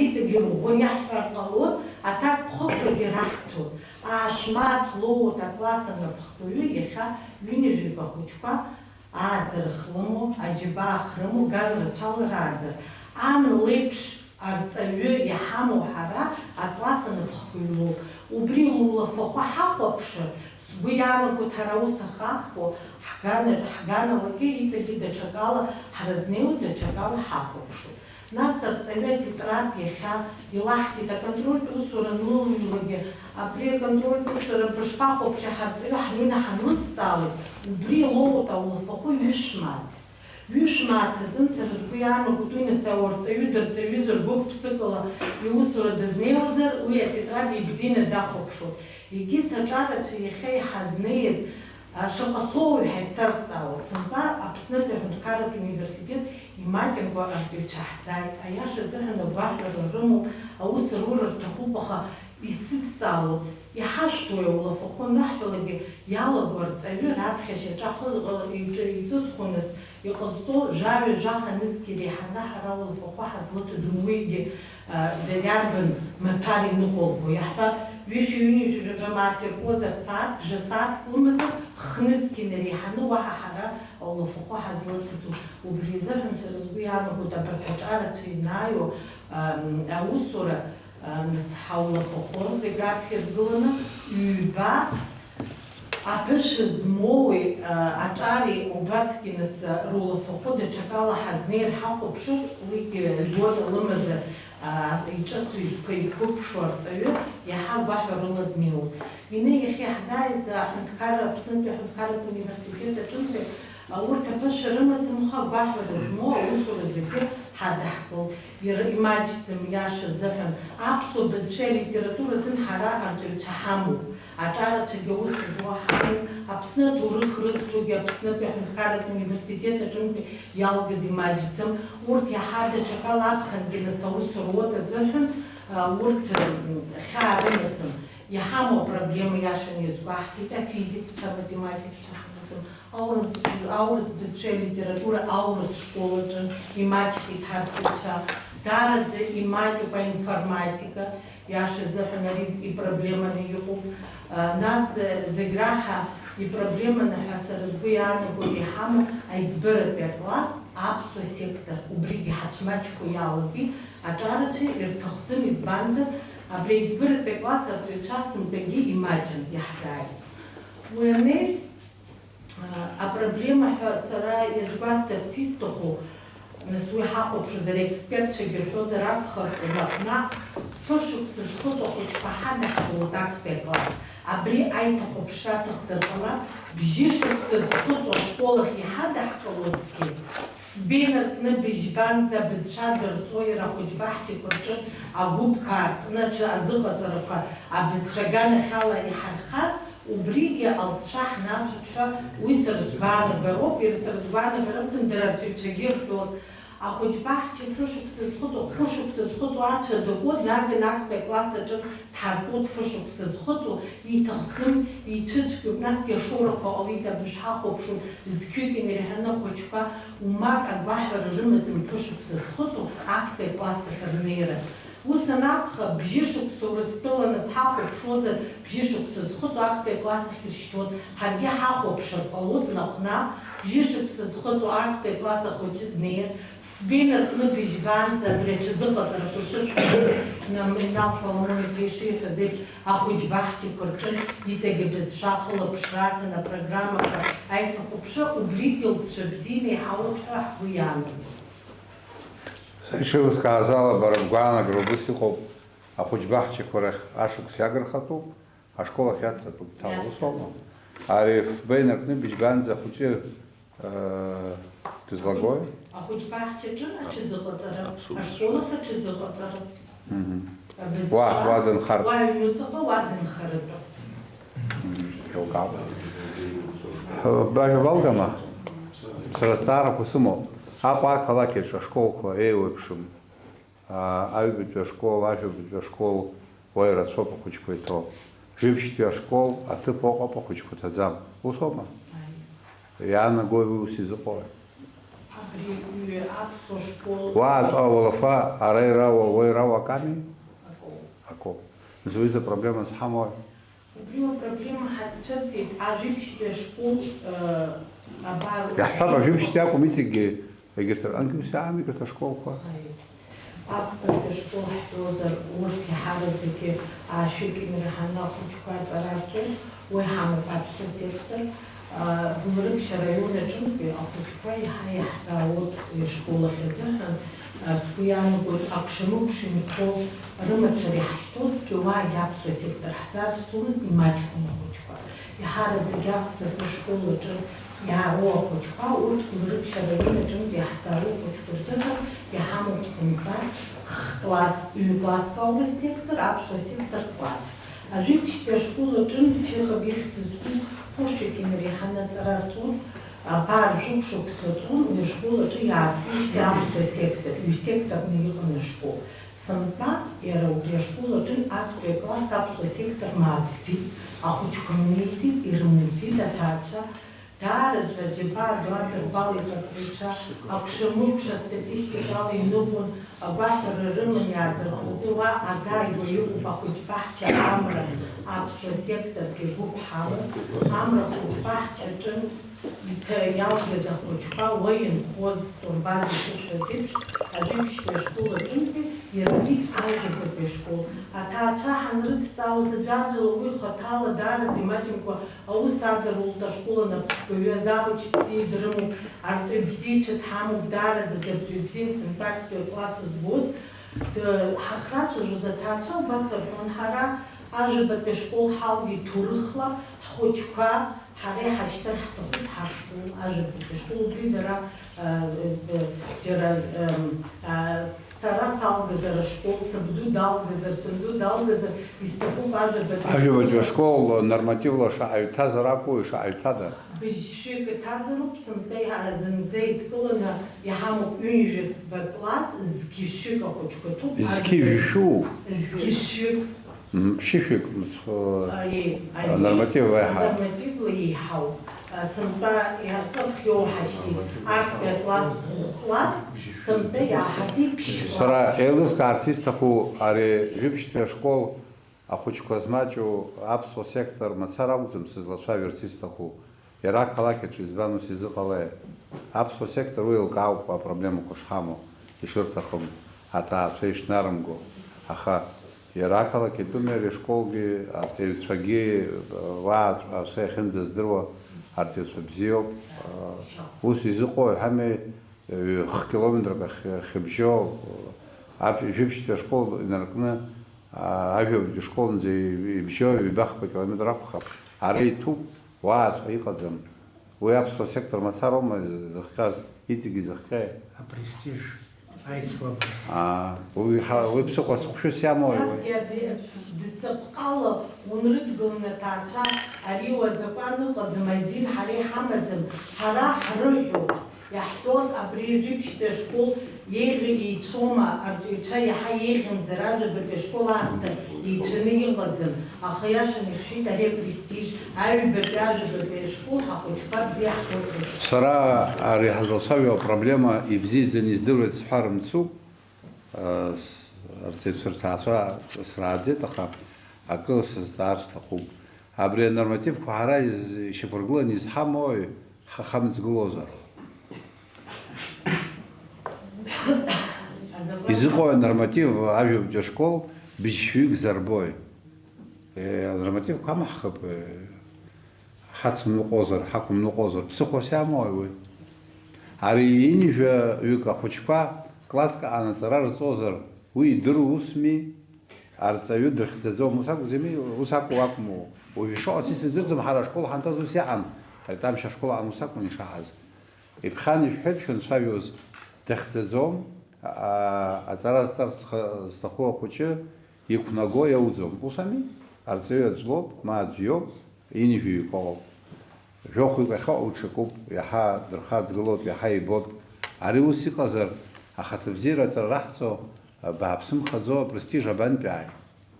иҵегь ирӷәӷәаны иаҳҳәар ҟалон, аҭак ԥхықәрагьы раҳҭон. Аашәмаҭ лоуит акласс анапхгаҩы иахьа ҩынҩажәаҩык ахәыҷқәа ааӡара хлымоу, аџьабаа хрымоу, ганрацәала рааӡара. Ан леиԥш арҵаҩы иҳамоу ҳара акласс анапхгаҩ лоуп. Убри лулафахәы ҳахәаԥшыр, сгәы иаанагоит ҳара ус ахаҳбо, ҳганалагьы иҵегьы даҽакала ҳразнеиуа, даҽакала ҳахәаԥшуп. Нас арҵаҩы атетрад иахьа илаҳҭеит аконтрольтә усура анылҩуагьы, абри аконтрольтә усура бышԥахәаԥши ҳарҵаҩы ҳнеины ҳанлыдҵаауеит, убри илоуит аулафахәы ҩышәмааҭ. Ҩышәмааҭ азын сара сгәы иаанагоит уи нас ауарҵаҩы дарҵаҩызар гәык-ԥсыкала иусура дызнеиуазар, уи атетрад ибзианы дахәаԥшуеит. Егьыс аҿарацәа иахьа иҳазнеиз шаҟа соуи ҳәа исазҵаауеит. Сынтәа Аԥснытәи аҳәынҭқарратә университет имаҷымкәа арҵаҩцәа ҳзааит. Аиаша азыҳәан агәаҳәара рымоуп, аус рура рҭахуп, аха исыдҵаалоит. Иҳашәҭуеи аулафахәы аныҳәалагьы иалаго арҵаҩы раԥхьа иҵызхуаныс иҟазҵо жәаҩа-жәаха нызқьи реиҳаны ҳара аулафахәы ҳазлыҭаӡом, уигьы иарбан маҭәар иныҟәылго. Иаҳҳәап, ҩышәи-ҩынҩажәа мааҭ иргозар сааҭ, бжа-сааҭ лымазар, хнызқьи нареиҳаны уаҳа ҳара аулафахәы ҳазлыҭаӡом. Убри азыҳәан сара сгәы иаанагоит абарҭ аҿарацәа ианааиуа аусура ҳаулафахәы зегь раԥхьа иргыланы ҩба аԥышәа змоуи аҿари убарҭгьы нас рулафахәы даҽакала ҳазнеир ҳахәаԥшыр, уигьы льгота лымазар иҿыцу иқәыԥшу арҵаҩы иаҳа агәаҳәарыла днеиуеит. Ины иахьа иаҳзааиз Аԥснытәи аҳәынҭқарратә университет аҿынтәи урҭ аԥышәа рымаӡамха агәаҳәара змоу аусура зегьы ҳадаҳкылт. Имаҷӡам иаша азыҳәан аԥсуа бызшәа алитература азын ҳара арҵаҩцәа ҳамоуп. Аҿарацәагьы аус зуа ҳамоуп. Аԥсны аҭоурых рызҭогьы Аԥснытәи аҳәынҭқарратә университет аҿынтәи иалгаз имаҷӡам. Урҭ иаҳа даҽакала аԥхьангьы нас аус руот азыҳәан урҭ хьаа рымаӡам. Иаҳамоу апроблема иашан иазгәаҳҭеит, афизикцәа, аматематикцәа ҳамаӡам. Аурыс бызшәа алитература аурыс школ аҿы имаҷхеит ҳарҵаҩцәа. Даараӡа имаҷуп аинформатика, иаша азыҳәан ари ипроблеманы иҟоуп. Нас зегь раҳа ипроблеманы ҳәа сара сгәы иаанагоит иҳамоу аиҵбыратәи акласс, аԥсуа сектор, убригьы ҳацәмаҷқәа иалагеит. Аҿарацәа ирҭахӡам, избанзар Абри избыртә класс час-нтәгьы имаҷын иаҳзааиз. Уи анеиз апроблема ҳәа сара иазгәасҭарц исҭаху, нас уи ҳахәаԥшызар експертцәагьы рҳәозар акәхап, наҟ-наҟ фышықәса зхыҵуа ахәыҷқәа ҳадаҳкылоит актәи акласс. Абри аиҭахәаԥшра аҭахзар ҟалап, бжьышықәса зхыҵуа ашколахь иҳадаҳкылозгьы сбеин рҟны быжьбанӡа абызшәа дырҵо иара ахәыҷқәа ҳчақәа рҿы агәыԥқәа рҟны азыҟаҵарақәа абызшәа аганахьала иҳархар, убригьы алҵшәа ҳнаҭоит ҳәа уи сара сгәаанагароуп, сара сгәаанагароуп, дара арҵаҩцәагьы рҳәоит. Ахәыҷқәа ҳча фышықәса зхыҵуа, хәышықәса зхыҵуа ацәа дакуа, днаган актәи акласс аҿы дҳаркуеит фышықәса зхыҵуа, иҭахӡам, ицәыцәгьоуп, насгьы ашоурақәа ҟалеит, абыржә ҳахәаԥшуан, зқьҩык инарҳаны ахәыҷқәа умак агәаҳәара рымаӡам фышықәса зхыҵуа актәи акласс ахь рнеира. Ус анакәха, бжьышықәса Урыстәыланыс ҳахәаԥшуазар, бжьышықәса зхыҵуа актәи акласс ахь иршьҭуеит, ҳаргьы ҳахәаԥшыр ҟалоит наҟ-наҟ, бжьышықәса зхыҵуа актәи акласс ахәыҷы днеир, сбеин рҟны быжьбанӡа абри аҽазыҟаҵарақәа шырҳәоз, Инал Соломониев ишиҳәаз еиԥш, ахәыҷқәа ҳчақәа рҿы иҵегьы абызшәа хылаԥшраҭан апрограммақәа аиҭахәаԥшра, убригьы лҵшәа бзианы иҳауеит ҳәа ҳгәы иаанагоит. Саишыла сказала, барабгана, грубус иҟоуп, ахәыҷқәа ҳчақәа рахь ашықәс иагырхатәуп, ашколахь иаццатәуп, усоума. Ари фбеин рҟны быжьбанӡа ахәыҷы дызлагои? Ахәыҷқәа ҳчаҿы аҽазыҟаҵара, ашколахь аҽазыҟаҵара. Уа дынхартә. Уа аҩнуҵаҟа уа дынхаратәы. Еилкаауп. Бажа балгама, сара зҵаарақәа сымоуп. Аҟәа ақалақьаҿы ашколқәа еиуеиԥшым. Аҩбатәи ашкол, ажәабатәи ашкол, уа ирацәоуп ахәыҷқәа иҭоу. Жәибжьтәи ашкол аҭыԥ ыҟоуп, ахәыҷқәа ҭаӡам. Усоума? Иаанагои уи ус изыҟои? Абри аԥсуа школ. Уа уалафа ара уа ирауа аками? Акоуп. Зуиза проблема зҳамои? Убри апроблема ҳазцәырҵит, ажәибжьтәи ашкол абар. Иаҳҳәап, ажәибжьтәи акәым, иҵегьгьы егьырҭ рҟынгьы ус иаами егьырҭ ашколқәа. Аԥсуатәи ашкол ҳҳәозар, урҭ иҳараӡагьы ашәык инырҳаны ахәыҷқәа аҵара рҵоуп, уи ҳамоуп аԥсуа сектор. Гулрыԥшьа араион аҿынтәи ахәыҷқәа иаҳа иаҳзаауеит уи ашкол ахь азыҳәан, сгәы иаанагоит акәшамыкәша инхо рымацара иҳашьҭоузгьы уаагьы аԥсуа сектор ҳзаҵәцомызт, имаҷхон ахәыҷқәа. Иҳараӡагьы аԥсуатәи ашкол аҿы иаароу ахәыҷқәа, урҭ Гулрыԥшьа араион аҿынтәи иаҳзаароу ахәыҷқәа рзыҳәан иҳамоуп сынтәа х-класс, ҩ-класск ауп сектор, аԥсуа сектор класс. Ажәибжьтәи ашкол аҿынтә Чехов ихьӡ зқәу хәышәк инреиҳаны аҵара рҵон, абар шәышықәса ҵон, уи ашкол аҿы иаартижьҭеи аԥсуа сектор, ҩ-секторны иҟан ашкол. Сынтәа иара убри ашкол аҿы актәи акласс аԥсуа сектор мааҭӡеит, ахәыҷқәа неиҵеит, ирымуӡеит аҭаацәа. Даараӡа аџьабаа ду адырбалеит арҵаҩцәа, акәшамыкәша статистикала иныҟәон, агәаҳәара рыман иаадырхәызи, уа азааигәа иҟоуп ахәыҷқәа ҳча амра аԥсуа секторгьы гәыԥҳалан, амра ахәыҷқәа ҳчаҿы иалгаз ахәыҷқәа уа инхоз Турбаз ишыҳәаз еиԥш, ажәибжьтәи ашкол аҿынтәи иркит ажәабатәи ашкол. Аҭаацәа ҳанрыдҵалоз аӡәаӡәала уи хаҭала даараӡа имаҷымкәа аус адарулт ашкол анапхгаҩы, азавуч бзиа дрымоуп, арҵаҩ бзиацәа дҳамоуп даараӡа, дарҵаҩ бзиа сынтәа класс збоз. Ҳахрацәажәоз аҭаацәа убас рҳәон, ҳара ажәабатәи ашкол ҳалгеит ҭоурыхла, ҳхәыҷқәа ҳара иҳашьҭыр ҳҭахуп ҳашкол, ажәабатәи ашкол, убри дара џьара сара салгазар ашкол, сабду далгазар, сынду далгазар, исҭахуп ажәабатәи ашкол нормативла шаҟаҩ акәу, ишаҟаҩ-ҭада? Быжьшәык иҭазароуп, сынтәа зынӡа идкыланы иҳамоуп ҩынҩажәа класс, зқьышәык ахәыҷқәа ҭоуп. Зқьышәу? Зқьышәык. Ԥшьышәик нормативла иаҳауп. Нормативла иаҳауп. Сынтәа иаҵых иоуҳашьҭит, актәи акласс, сынтәа иааҳартит ԥшь-класс. Сара еилызкаарц исҭаху, ари жәибжьтәи ашкол ахәыҷқәа змаҷу аԥсуа сектор мацара акәӡам сызлацәажәарц исҭаху. Иара ақалақь аҿы избан ус изыҟалеи? Аԥсуа сектор уи еилкаауп апроблемақәа шҳамоу, ишырҭахым, аҭаацәа ишнарымго. Аха Иара ақалақь Итәымеи ашколгьы арҵаҩцәагьы уааҵәҟьа аса иахьынӡаздыруа арҵаҩцәа бзиоуп. Ус изыҟоу иҳамеи километрак ахьыбжьо ажәабжьтәи ашкол инаркны ажәабжьтәи ашколнӡа ибжьо ҩба-хԥа километр акәхап. Ара иҭәуп, уааҵәҟьа иҟаӡам. Уи аԥсуа сектор мацароума зыхҟьаз, иҵегьы изыхҟьеи. Апрестиж, аицлаб. Уи ԥсыхәа зхәшәыс иамоуи? дҵапҟала унрыдгыланы аҭаацәа ари уазакәан ыҟаӡам, азин ҳара иҳамаӡам, ҳара ҳрыҳәоит, иаҳҳәоит абри ажәабжьтәи ашкол еиӷьу-еицәоума, арҵаҩцәа иаҳа еиӷьымзар ажәабатәи ашкол аасҭа еицәаны иҟаӡам. Аха иашан ишәҳәеит ари апрестиж, аҩбатәи ажәабатәи ашкол ҳахәыҷқәа бзиа ҳхәыцуеит. Сара ари ҳазлацәажәо апроблема ибзиаӡаны издыруеит сҳәар мцуп. Арҵаҩцәа рҭаацәа срааӡеит, аха акы сызҵаар сҭахуп. Абри анормативқәа ҳара ишьақәыргыланы изҳамои, ҳахамыҵгылозар? Изыҟоу анорматив ажәабатәи ашкол быжьшәҩык зарбои. Анормативқәа амаҳхып, ҳацымныҟәозар, ҳақәымныҟәозар, ԥсыхәас иамоуи уи. Ари инжәаҩык ахәыҷқәа класск анаҵара рҵозар, уи идыру усми, арҵаҩы дырхьӡаӡом, ус акәӡами, ус акәу акәму. Уажә ишыҟаз исыздырӡом, ҳара ашкол ҳанҭаз ус иаҟан, аетапшьа ашкол аҟан ус акәын ишаҳаз. Иԥхьан ишәҳәеит шәанцәажәоз, дахьӡаӡом, аҵара зҵарц зҭаху ахәыҷы иқәнаго иауӡом. Ус ами, арҵаҩы аӡлоуп, ма аӡәиоуп, инжәаҩык ыҟоуп. Жәохәҩык ахьыҟоу ҽакуп, иаҳа дырхаҵгылоит, иаҳа ибоит. Ари ус иҟазар, ахаҭабзиара аҵара раҳҵо, бааԥсы мхаӡо апрестиж абантәи.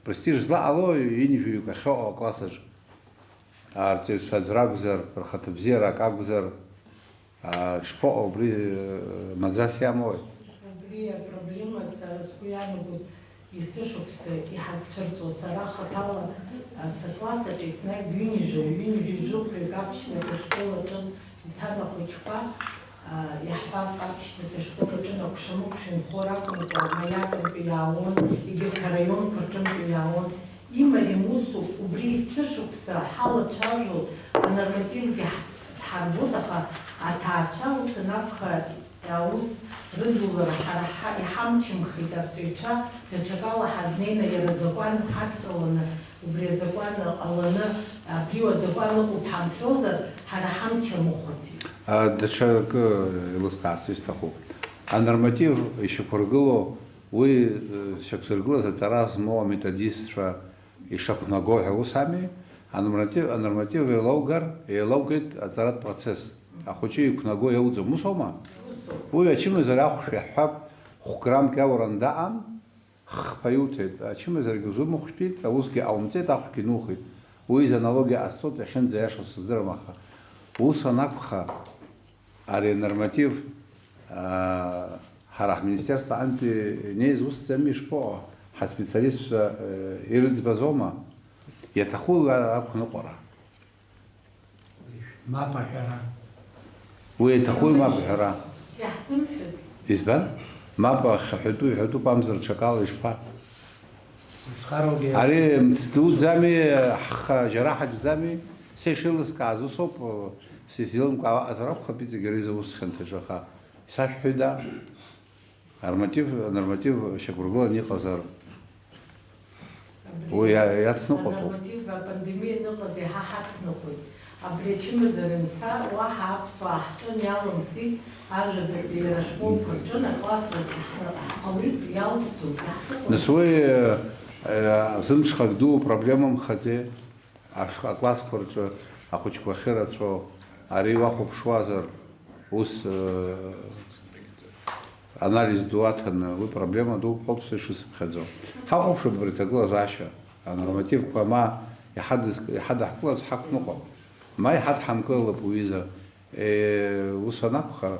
Престиж злаҟало инжәаҩык ахьыҟоу акласс аҿы. Арҵаҩцәа аӡәыр акәзар, рхаҭабзиара ак акәзар, ишԥаҟоу убри маӡас иамоуи? Убри апроблема сара сгәы иаанагоит есышықәса иҳазцәырҵуа сара хаҭала сыкласс аҿы еснагь ҩынҩажәижәыхәҩык аԥшьнатәи ашкол аҿы иҭан ахәыҷқәа иаҳҳәап аԥшьнатәи ашкол аҿы акәша-мыкәша инхо ракәымкәа маиакынтәи иаауан, егьырҭ араионқәа рҿынтәи иаауан. Имариам усуп, убри есышықәса ҳалацәажәоит, анормативгьы ҳарбоит, аха аҭаацәа ус анакәха аус рыдулара ҳара иҳамчымхит арҵаҩцәа даҽакала ҳазнеины иара азакәан ҳадтәаланы, убри азакәан аланы, абри азакәан ыҟоуп ҳамҳәозар, ҳара ҳамчамыхәыцит. Даҽа акы еилыскаарц исҭахуп. Анорматив ишьақәыргыло, уи шьақәзыргылаз аҵара змоу аметодистцәа ишақәнаго ҳәа ус ами, анорматив еилоугеит аҵаратә процесс. Ахәыҷы иқәнаго иауӡом, ус аума? Уи ачымазара ахәшә иаҳҳәап, хәграмк иауран даҟан, хԥа иуҭеит. Ачымазарагьы узумыхәшәтәит, аусгьы ҟаумҵеит, ахәшәгьы нухеит. Уи аналогиа ҟасҵоит, иахьынӡаиашоу сыздырам, аха ус анакәха, ари анорматив ҳара ҳминистерство антәи инеиз усӡами ишԥаҟоу, ҳаспециалистцәа ирыӡбазоума, иаҭаху ақәныҟәара. Мап аҳәара. Уи иаҭаху мап аҳәара. Иаҳзымҳәыц. Избан? Мап ахьаҳәатәу иҳәатәуп амзар ҽакала ишԥа? Изхароугьы. Ари мц дуӡами, џьара ҳаџьӡами, са ишеилыскааз усоуп, сизеилымкаауа аҟазар акәхап иҵегь ари заус хьанҭаҿы, аха исашәҳәоит да, анорматив шьақәыргыланы иҟазар, уи иацныҟәатәуп. Анорматив апандемиа ныҟаз иаҳа ҳацныҟәеит. Абри ачымазара мца уаҳа аԥсуаа ҳҿын иалымҵит, ажәабатәи ашколқәа рҿын аклассқәа ҳҟалеит иалҵӡом. Нас уи зымҽхак ду проблемамхаӡеи, аклассқәа рҿы ахәыҷқәа ахьырацәоу, ари уахәаԥшуазар, ус анализ ду аҭаны, уи проблема дук ауп сара ишысыԥхьаӡо. Ҳахәаԥшып абри аҭагылазаашьа, анормативқәа ма иҳадаҳкылаз ҳақәныҟәап, ма иҳадҳамкылап уиза. Ус анакәха,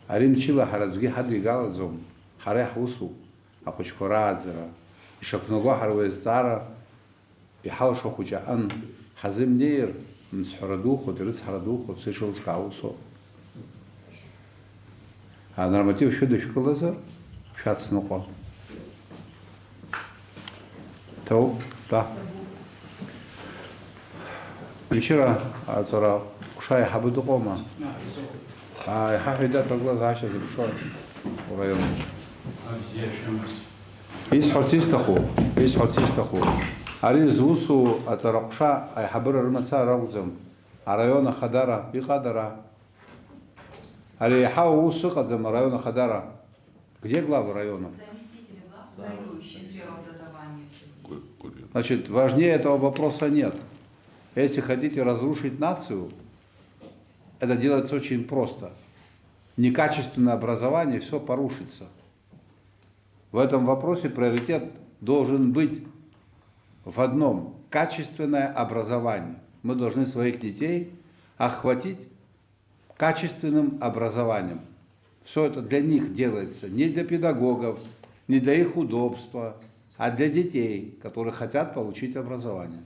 ари мчыла ҳара аӡәгьы ҳадигалаӡом, ҳара иаҳусуп, ахәыҷқәа рааӡара. Ишақәнаго ҳара уи азҵаара иҳалшо хәыҷы аҟын ҳазымнеир, мцҳәара духоит, рыцҳара духоит, сара ишеилыскаауа усоуп. Анорматив шәыдышәкылазар, шәацныҟәа. То, да. Вчера отцара кушай хабуду кома. А хахида тогда заша зашел в район. Есть хартистаху. Ари зусу отцара куша ай хабура рмаца раузем. А района Хадара и Хадара. Ари хау усу кадзем района Хадара. Где главы района? Заместители глав, заведующие сферу образования все здесь. Значит, важнее этого вопроса нет. Если хотите разрушить нацию, это делается очень просто. Некачественное образование, все порушится. В этом вопросе приоритет должен быть в одном – качественное образование. Мы должны своих детей охватить качественным образованием. Все это для них делается, не для педагогов, не для их удобства, а для детей, которые хотят получить образование.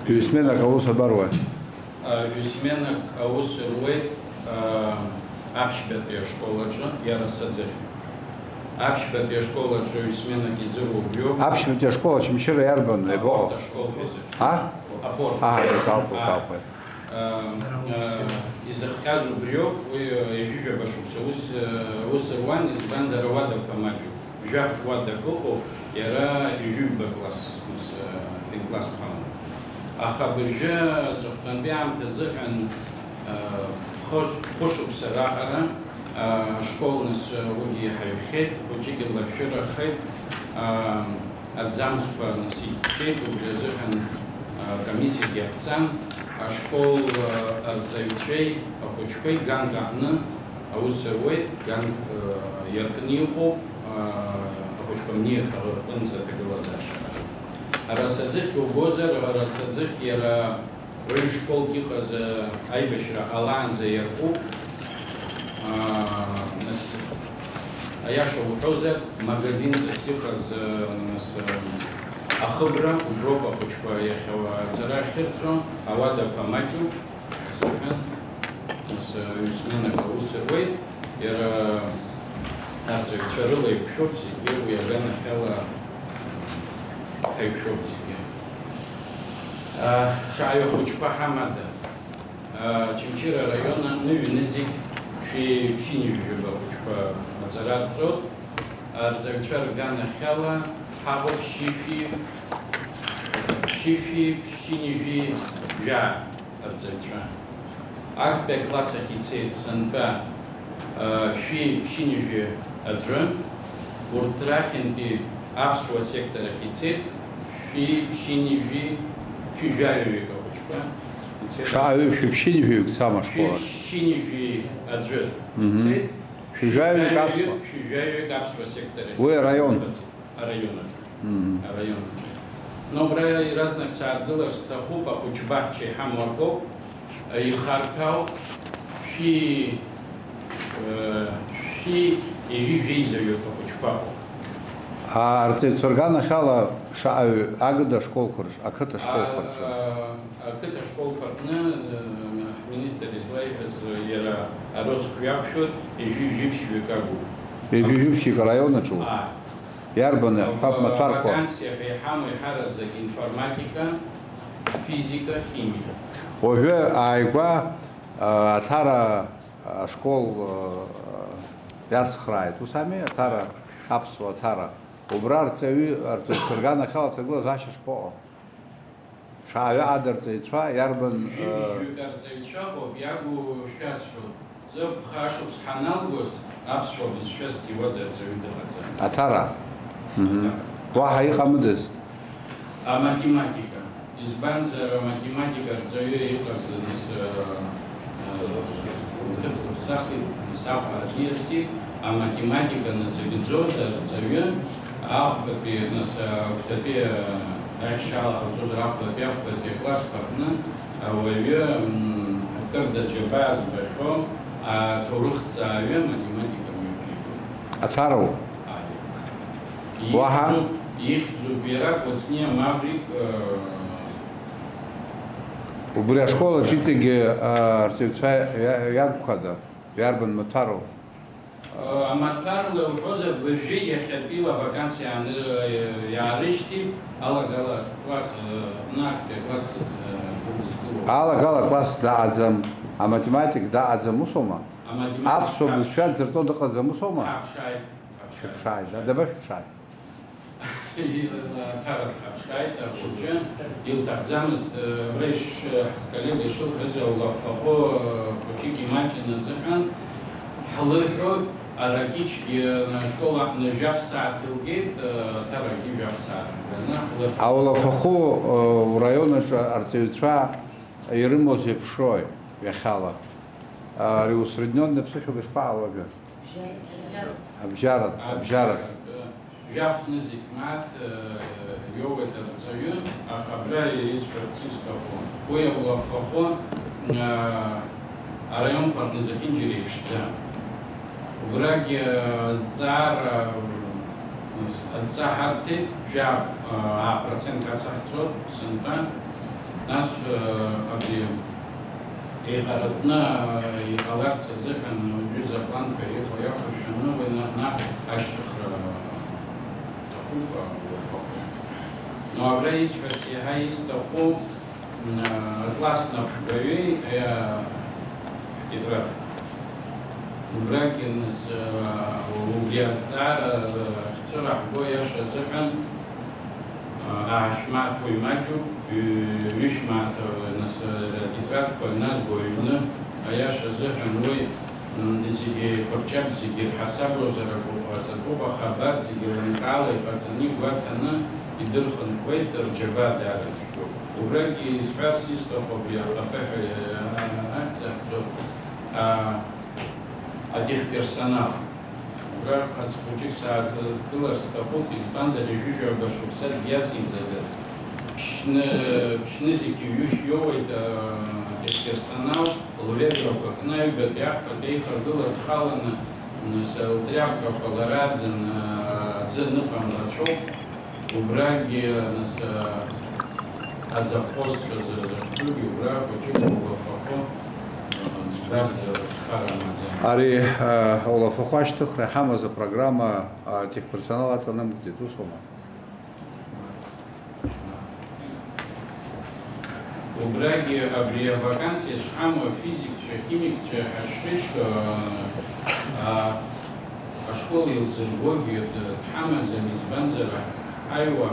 Юсмена Кауса Барва. Юсмена Кауса Руэ Апшбетия школаджа, я рассадзер. Апшбетия школаджа Юсмена Кизыру Бьё. Апшбетия школа, чем вчера Ярбан, Апорта школа визит. А? Апорта. Калпы. Из Арказу Бьё, я башуся, Усерван из Банзаравада Камаджу. Жав Вада Кохо, яра Юбба класс, фин класс Пхам. Ахабыржа Цохтанбиам Тазыхан خوش بصراحة شكل ناس ودي حيخيت وجيك اللفشرة خيت أبزامس بنسيت وجزهن комиссия герцан школ арцевичей опочкой ганганы аусервей ганг яркнило опочком не пенза теглазаша рассадзих убозер рассадзих яра в школке за айбешра аланза ярку а я шел в Хозер магазин за сихаз ахыбра уброба почва ехала цара херцо авада помачу сухен с юсмена каусервей era арцик царылы пшопси геру ягана хела хайпшопси шаю хочпа хамада чимчира района нюнезик في بشيني جبا وشبا مزارات صوت أرزقتشار جانا خلا حاول شيفي بشيني في جا أرزقتشار أكبر كلاس خيتسيت سنبا في بشيني في أدرم ورتراخن بي أبسوا سيكتر خيتسيت في بشيني في جاريوي وشبا Шаю в Щепщине сама школа. Щепщине отжет. Щепщине Гапсо. Щепщине Гапсо секторе. Вы район. Район. Но брали разных сардылов стаху по учбахче хаморгов и харкал и визою по учбаху. А артельцоргана хала шаю агда школ корж, а ката школ корж. А ката школ коржна министр Излайх era aros kuyapshut и живший кагу. И живший района чу. Ярбане, пап матарко. Вакансия хамы харадза информатика, физика, химия. Уже айгва атара школ ясхрай. Ту сами атара апсу атара. Убрар цеви артельцоргана хала цегла зашиш по. Шаю адерцейцва ярбан. Арцевича, бягу сейчас что хашу сханал гость, абсолютно сейчас его зацевидаться. Атара. Вахай хамдес. А математика. Из банзера математика арцевия их из сапа отъезди, а математика на завидзоза арцевия, а в нас в тебе решала, что жрав класс партнер, а в Когда Джабаз Бэхо, а Турух Цааве, математика Мюклиду. Атару. Уаха. Их Зубирак, вот с ней Маврик, Убря школа читиги артивцай ягкада. Ярбан Матару. Аматар Леукоза Быржи, я хапила вакансия Ярышти, Алла-Гала, класс Накте, класс Алла Гала класс да адзам. А математик да адзам мусома. Апсо бушат зерто да адзам мусома. Хапшай. Шай, да, да шай. Тарат Хапшай, Тархуджа, Илтахзам, Бреш Скалил, Ишил, Хаза, Улафахо, Кучики, Мальчина, Захан, Халыхо, Аракич, школа Нажавса, Тилгейт, Тараки Жавса. А Улафаху в районе артивцва Еремозе Пшой, Яхала. Усредненный все, что бешпало. Обжарат. Жав Низикмат, Йова Тарцаю, а Хабрали из Франциского. Коя Улафахо, район Парнизакин Жеребшца. В Раге Зар Цахарты, Жав, процент Кацахцот, Сента, нас и Харатна, и Халарца Зехан, Юзапланка, и Хояхушану, на Аштах. Но агрейс фасихайс таху классно в школе тетрадь. Бракин с углязара царах боя шазахан ашмат уймачу вишмат нас тетрадь по нас боюна а я шазахан ой Зиги Корчак, Зиги Хасабу, Зарабуба, Хабар, Зиги Ранкала, и пацаны, Гвартана, и Дырхан Квейтер, Джаба, да, Убраги из Фарси, Стопобия, Хапефе, акция, тех персонал. Убраг Хаспучик, Саазылар, Стопот, из Банза, Режижа, Башуксар, Яцин, Зазец. Пшнызики, Юшьёвый, тех персонал, Лвегров, как Найга, Бяхка, Бейхар, было Тхалана, Тряпка, Паларадзин, Ценныпам, Лачок, Убраги, Азапост, Закуги, Убраг, Учебного Фахо, Сбraz, Харамадзе. Ари Улафахуаштух, Рахама за программа тех персонала, это нам где Тусома. У Браги обрия вакансии шхамо физик, химик, ашиш, а школы илзергоги, тхама замизбанзера, айва,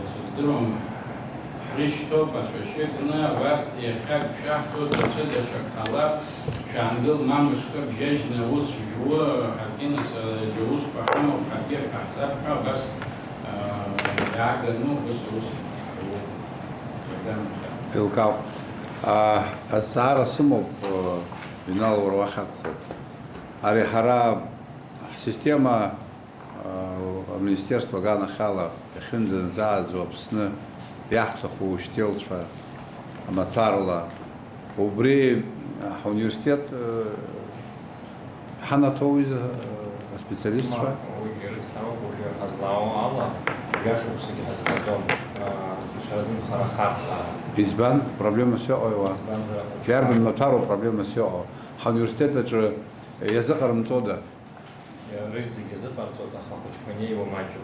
с здоровым хришто, посвящена, варт, яхак, шахту, доцеда, шакалат, шангыл, мамышка, бжежна, ус, жуа, хакинас, джеус, пахамов, хакер, кацапка, бас, яга, ну, бас, ус, Илкав. Сара Сымов, Винал Урвахак. Ари Хара система Министерства Гана Хала, Хинден Заадзу, Псны, Яхтаху, Штелчва, Аматарла, Убри, университет Ханатовиз, специалистства. Избан, проблема все ойва. Ярбин Матару, проблема все. Университет это язык армтода. Рызык язык армтода, хахучхане его мачу.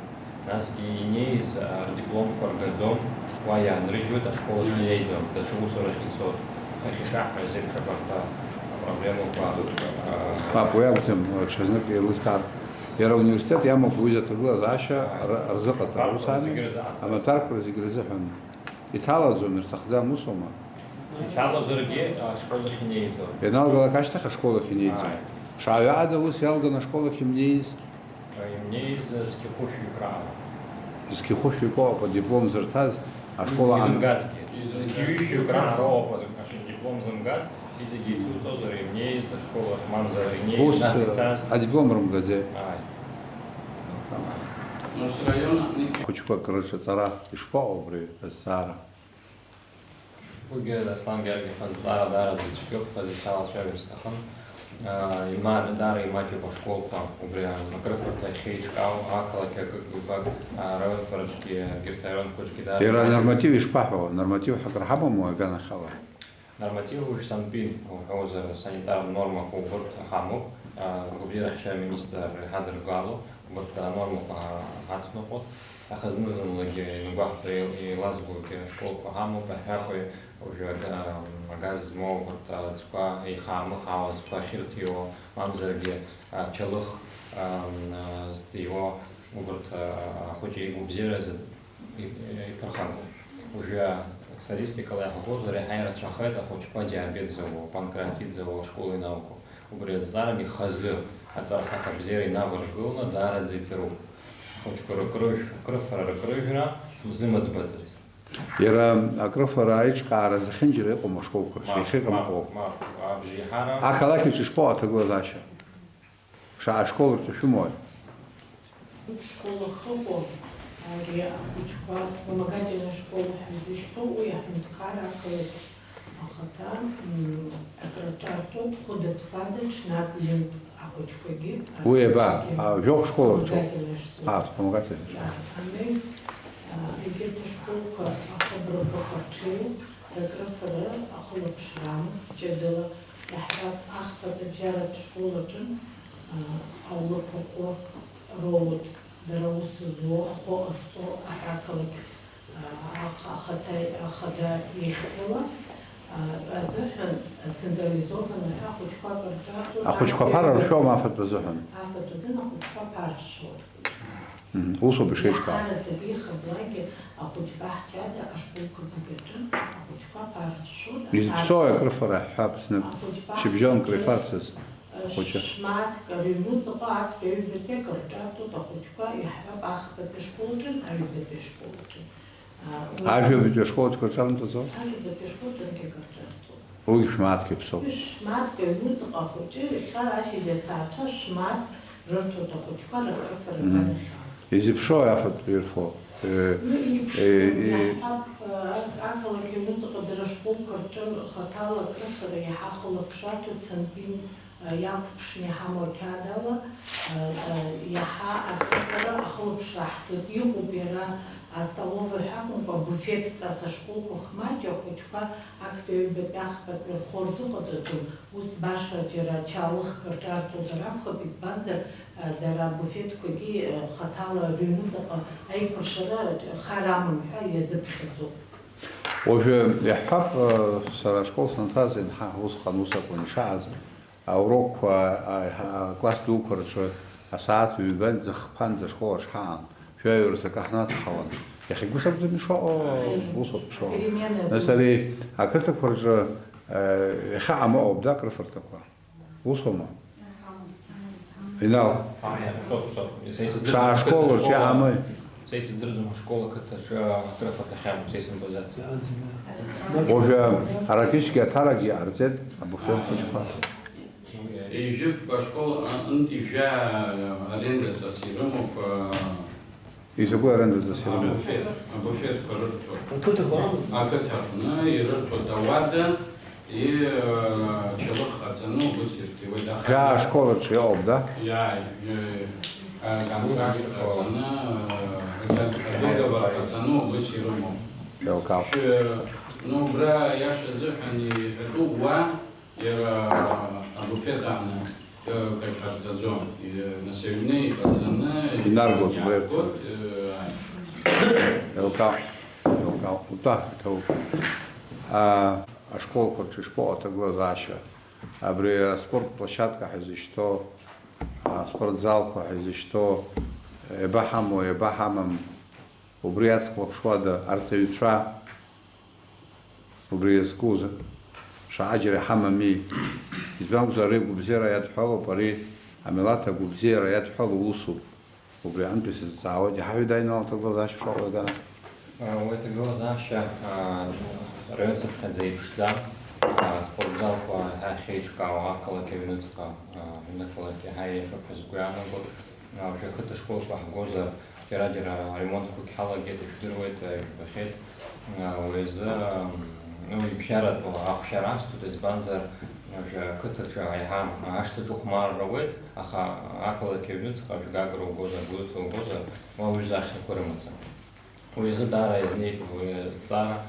Нас и из диплом коргазон, ваян, рыжует школу хилейзом, даже усора хитсот. Хахишах, язык шабарта, проблему кладут. Папу, я тем чезнок и лыскар. Я университет, я мог выйти от глаза, разыка тарусами, а Матар разыгрызахан. Итала зумер, тахза мусома. Итала зурге, школа хилейзом. Я налгала каштаха школа хилейзом. Шавяда выс ялга на школа хилейз. Мне из скифуфи крана. Из кихуфи по диплом зертаз, а школа Замгазки. Скифуфи крана ропа, диплом замгаз. Из гейцу цозори, мне из школы манзари, не из нас а диплом рамгазе. Но с района... Хочу, короче, цара и школа при Сара. وجه الإسلام قال لي فز دار زيتشوك فز سال شابر استخم ما دار يماجي بشكول قام وبريان مكرفر تخيش كاو أكل كيبك روي فرشكي كيرتيرون كوشكي دار يرى نورماتيف يشبحه نورماتيف حق رحمه مو كان خلا نورمатив уж сампин хозер санитар норма кубурт хаму губдира ша министр хадр гало вот норма хацно пот ахазнузан лаги нугах и лазгу ке школ по хаму по хакой уже магаз мо вот спа и хаму хаус по хиртио мамзерге чалых стио вот хоче губзира и проханку уже статистика легко реагирует шахета, хочет диабет зову, панкреатит зову, школы науку. Убрез дарами хазы, а цархата бзери навыргылна дара зайцеру. Хочет кровь ракрыжна, зимас бацец. يرى أقرف رايج كار زخنجر يقوم مشكوك شيخ مقوم أكلاك تشبع تقول زاشة شا شكول تشو موي школа хлопов, вспомогательная школа Хмельничка, уехать каракали, ахата, акрачартот, ходят фадыч, наплен, ахочкоги. Уеба, вёк школа чё? Вспомогательная. Они эта школка ахабра бахарчил, рекрафера, ахолоп шрам, чедела, яхрат ахпата джарат школа джин, аулафоко роут. Дараусы зло, хоосто, ахакалык, ахада ехтела, азыхан централизованный ахучка парчату. Ахучка пара шо мафат базухан. Афат зин ахучка паршо. Усо бешечка. Ана табиха благи ахучка хчада ашкулка загерджан ахучка паршо. Низпсоя крыфара хабснеп шибжон крыфарцес. شمات كريمو تقاعد كيبدأ كرجعتو تخوشكا يحرب أخذ بشكوجن أيبدأ بشكوجن. أيبدأ بشكوجن كرجعتو تزو؟ أيبدأ بشكوجن كرجعتو. وي شمات كيبسو؟ شمات كريمو تقاعد خوشي خلاص إذا تعطى شمات رجعتو تخوشكا رجعتو فرقان. إذا بشو يافت بيرفو؟ يحب أكل كريمو تقاعد رجعتو كرجعتو خطالة كرفر يحاخل بشاتو تنبين يابشني حمو كادلا يحا أكثر أخلب شرحت يقو بيرا أستلوه حكم ببوفيت تسشقوق خماجة خوشكا أكتو بتاخ بالخورزو قدتو وس باشا جرا چالخ كرجارتو زرابخ بزبانزر درا بوفيت كوغي خطالة ريموزقا أي برشرا خارامم يزبخزو وفي يحب سرشقول سنتازين حاوس قانوسا ونشاز أوروك كلاس دوكر شو أساعد يبان زخبان زشخو أشحان شو يرسك إحنا تخوان يا أخي قصة بدي شو وصل شو مثلاً أكلتك فرج خا ما أبدأ كرفرتك وصل ما هنا شو شكول شو عمي Сейс издръжна школа, като кръфата хям, сейсен базация. وفي أراكيش كتارجي أرزد أبو فيلم كشفا يجف بشكل أنت جاء أرندة سيرمو يسوي أرندة سيرمو أبو فير كررتو أكترنا يرتو دوادة يشلخ أتنو بسيرتي وده جا شكولة شيء أبدا يا كان أتنا договор أتنو بسيرمو لو كاو ну бра я ще зехані дуwa я або фетана как арзазон и население пацаны и наргот наргот ло као ута то а школа хочешь по это глазаща а при спортплощадка хази что спортзал хази что бахамо и бахамам убриятск лапшвада артевитра وبريز كوزة شعجر حمامي يزبان زاريب وبزيرة يدحلو بري عملاتها وبزيرة يدحلو وصل وبري عندس الزعوات يحاول داينا نطلق زاش شغل ده وإنت جوا زاشة رأيت خد زي بشتزا спортзал по хейчка акала кевинуцка накала хай физкуяна год уже хата школа по гоза ради ремонт кухала где-то штирует бахет уез ну, ипшарат ахшарас, то есть банзар уже кытача айхам, ашты жухмар равет, аха акала кевнуцка, жгагру гоза, гудуту гоза, ваужашны куримаца. Уезда дара из ней стара,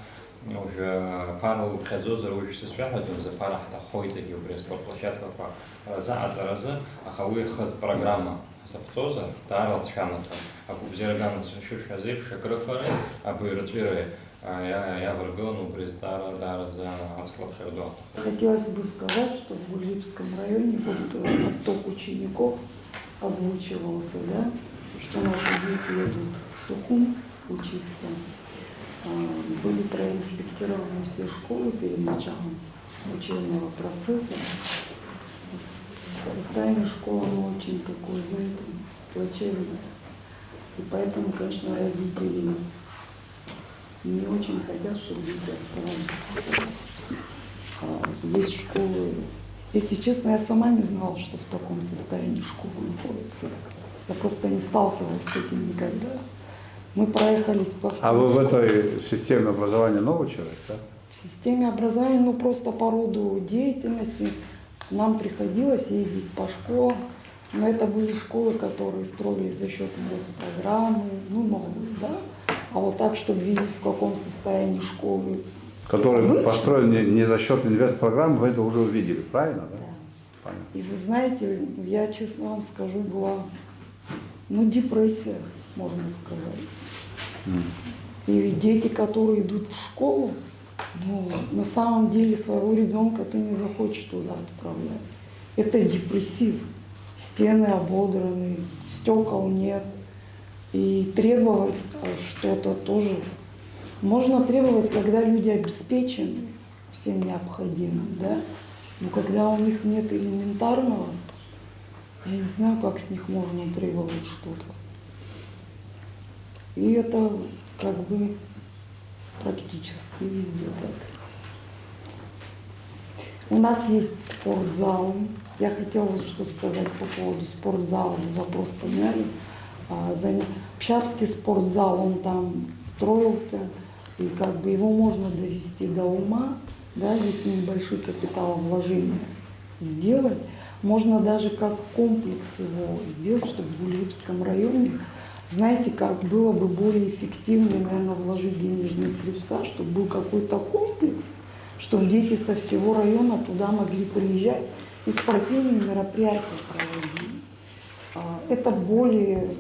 уже пара ухазоза уже все связано, за пара хахойта гибрид спортплощадка по раза, аха уехал программа Сапцоза, Тарал Чханата, а Кубзерган Шишазив, Шакрафары, а Буйратвиры, я варгону пристара дара за Ацклапшердот. Хотелось бы сказать, что в Гулибском районе вот отток учеников озвучивался, да, что наши дети едут в Сухум учиться. Были проинспектированы все школы перед началом учебного процесса. Состояние школы очень такое, знаете, плачевное. И поэтому, конечно, родители не очень хотят, чтобы дети оставались. Есть школы. Если честно, я сама не знала, что в таком состоянии школа находится. Я просто не сталкивалась с этим никогда. Мы проехались по всей А вы в школе. этой системе образования новый человек, да? В системе образования, ну просто по роду деятельности нам приходилось ездить по школам. Но это были школы, которые строились за счет программы, ну новые, да? А вот так, чтобы видеть, в каком состоянии школы. Который обычно. построен не за счет инвестпрограммы, вы это уже увидели, правильно? Да? Да. Понятно. И вы знаете, я честно вам скажу, была, ну, депрессия, можно сказать. И дети, которые идут в школу, ну, на самом деле своего ребенка ты не захочешь туда отправлять. Это депрессив. Стены ободраны, стекол нет. И требовать что-то тоже. Можно требовать, когда люди обеспечены всем необходимым, да? Но когда у них нет элементарного, я не знаю, как с них можно требовать что-то. И это как бы практически везде так. У нас есть спортзал. Я хотела что сказать по поводу спортзала. Вопрос подняли. Пшарский спортзал, он там строился, и как бы его можно довести до ума, да, если небольшой капиталовложение сделать. Можно даже как комплекс его сделать, чтобы в Гулибском районе, знаете, как было бы более эффективно, наверное, вложить денежные средства, чтобы был какой-то комплекс, чтобы дети со всего района туда могли приезжать и спортивные мероприятия проводить. Это более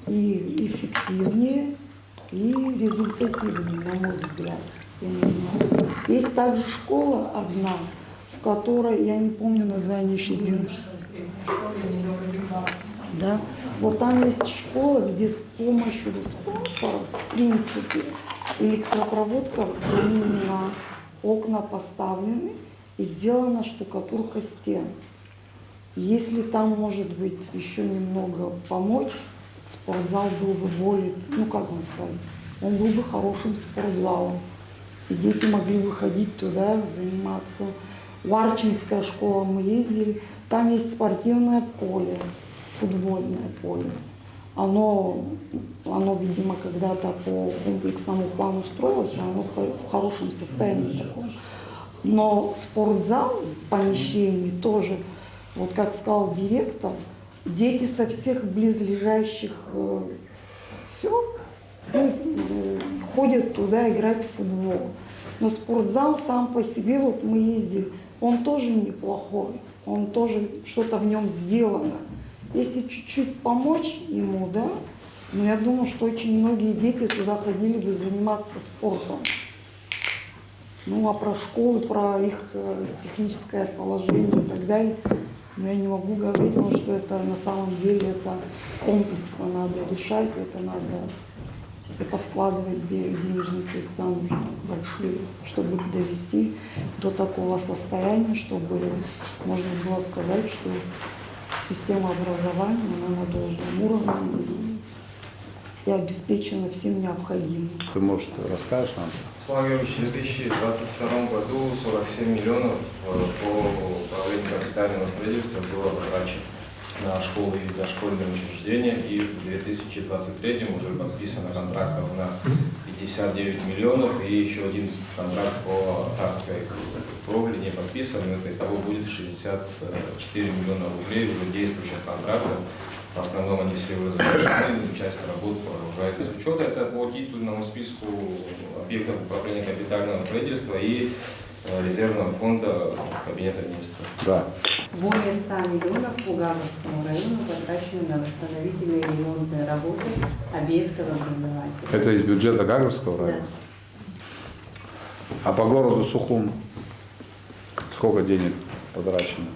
и эффективнее, и результативнее, на мой взгляд. Я не знаю. Есть также школа одна, в которой, я не помню название еще да. Вот там есть школа, где с помощью спонсоров, в принципе, электропроводка, именно окна поставлены и сделана штукатурка стен. Если там, может быть, еще немного помочь, спортзал был бы более, ну как вам сказать, он был бы хорошим спортзалом. И дети могли бы ходить туда, заниматься. В Арчинская школа мы ездили, там есть спортивное поле, футбольное поле. Оно, видимо, когда-то по комплексному плану строилось, а оно в хорошем состоянии такое. Но спортзал в помещении тоже, вот как сказал директор, дети со всех близлежащих сел ходят туда играть в футбол. Но спортзал сам по себе, вот мы ездили, он тоже неплохой, он тоже что-то в нем сделано. Если чуть-чуть помочь ему, да, но я думаю, что очень многие дети туда ходили бы заниматься спортом. Ну, а про школы, про их техническое положение и так далее, но я не могу говорить, потому что это на самом деле это комплексно надо решать, это вкладывать денежные средства нужно большие, чтобы их довести до такого состояния, чтобы можно было сказать, что система образования, она на должном уровне и обеспечена всем необходимым. Ты, может, расскажешь нам? Слава Георгиевич, в 2022 году 47 миллионов по управлению капитального строительства было потрачено. на школы и дошкольные учреждения. И в 2023 уже подписано контрактов на 59 миллионов. И еще один контракт по Тарской кровле не подписан. Итого будет 64 миллиона рублей уже действующих контрактов. В основном они все уже завершены, часть работ продолжается. С учета это по титульному списку объектов управления капитального строительства и резервного фонда Кабинета министров. Да. Более 100 миллионов по Гагрскому району потрачено на восстановительные и ремонтные работы объектов образования. Это из бюджета Гагрского района? А по городу Сухум сколько денег потрачено?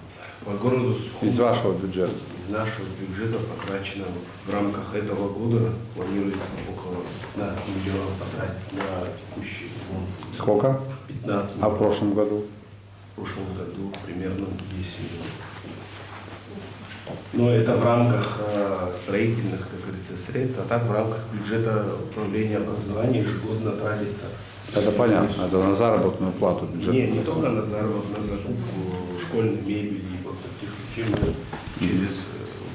По городу Сухум Из вашего бюджета? из нашего бюджета потрачено в рамках этого года планируется около 15 миллионов потратить на текущий ремонт. Сколько? 15 А в миллионов. прошлом году? В прошлом году примерно 10 миллионов. Но это в рамках строительных, как говорится, средств, а так в рамках бюджета управления образования ежегодно тратится. Это понятно, это на заработную плату бюджета. Не только на заработок, на закупку школьной мебели и вот таких вещей через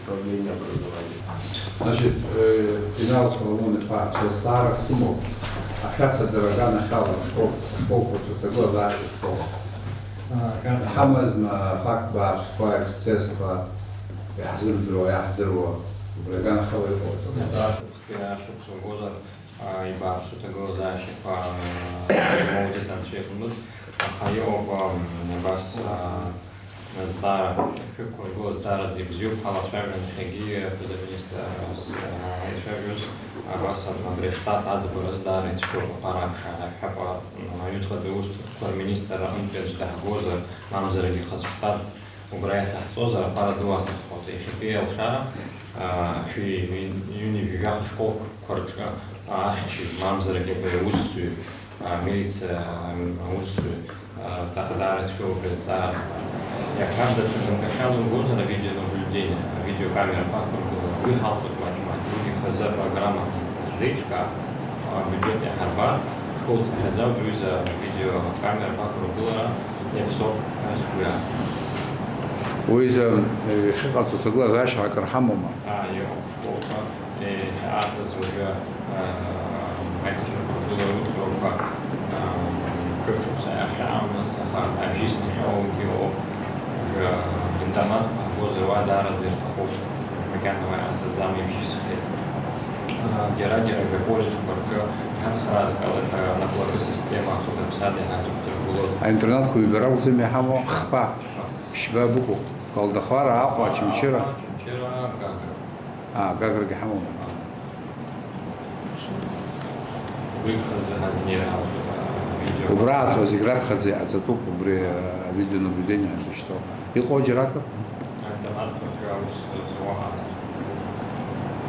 управление образованием. Значит, финал Соломона Пача, Сара Симов. Ахата дорога начала школ, почему глаза школ. Хамазм факт баш, факт эксцесс, يحزن درو يحضر وبرجعنا خبر الفوز. Я шуксу гозар и бабсу tego zaś po modzie tam się mnóstwo hajo bas zdara tylko zdara z wziął hala pewien hegi prezydenta Szewus a bas na reszta adzbor zdary tylko parasza chyba jutro do ust ministra Andrzej Gozar nam zrobił hashtag وبرايات صوزر para dua خاطر شفيه وشارع في يوني في جاه شكو كرتشا أحكي مامزر كيف يوسو ميت وسو تقدرت فيه بالزار يا كذا تكون كشالو جوزنا فيديو наблюдения видео камера пакор выхалфот математики хазар программа зычка бюджетная харба школа хазар друзья видео камера пакор была я писал скуя وإذا خطط تقول ذاش عكر حموما. يوم شكوكا أعتز وجا ما يكشف كل وسوكا كرتوب سأخام سخام أجيسني حاول كيو عندما بوزر وادار زير تخوف مكان ما أعتز زام يمشي سخير جرا بقولش بركة كان خلاص قالت نقول السيستم أخذ بسادة هذا بتقولون. الإنترنت كوي براو زي حمو خفا شبابكو. قال دخوارا أقوى شمشيرة. شمشيرة غاغر. غاغر كحموم. ويخز هزنير видео. وبرات وزيغراب خزي أتطوب بري فيديو наблюдения что. يقول جراكر. Это надо профилировать звук.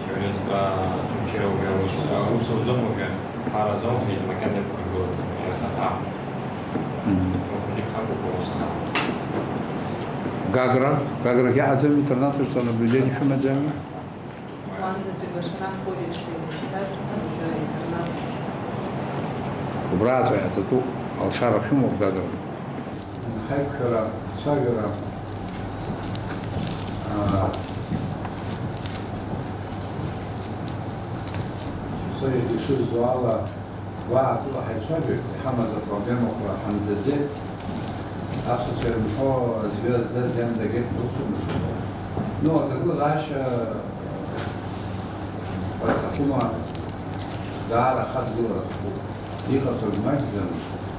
Через шмчера у усузом уже пара зон или макан не проголосит. Это Гагра я отзываю интернет, что наблюдение в Маджаме. Брат, это тут Алшара Фимов Гагра. Хайкара, Сагара. Свои решили звала два туда хайсваби, Хамаза проблема про Хамзазе. أخص المحور زبير زاز جامدة جدا وصول مشروع. نوع تقول عاشا والحكومة دعالة خد دورة يقصر المجزم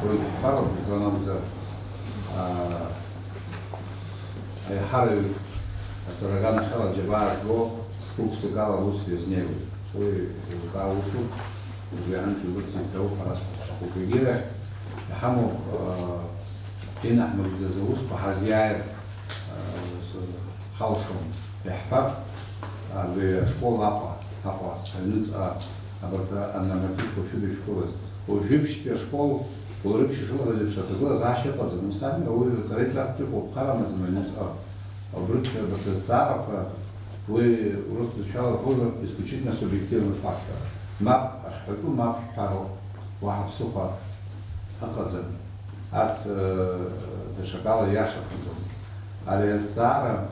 ويحفروا بنمزة يحرر أترغانا خلا جبارة جو سكوك سكالا وصل يزنيوي وكا وصول وبيعنتي وصل تو خلاص وكيجيرة يحمو هنا احنا بنزوز بحزيار خالشون يحفر بشكول أقوى نزع أنا ما تيجي في شكول وجيبش في شكول وربش شكول جيبش تقول زعشة قصد مستعمل هو تريد لا تقول بخارة مثلا نزع وبرد بتزعق ورد الشغل هو исключительно субъективный фактор. ما أشحكوا ما حارو واحد سوق أقصد от Дешакала Яша. Але Сара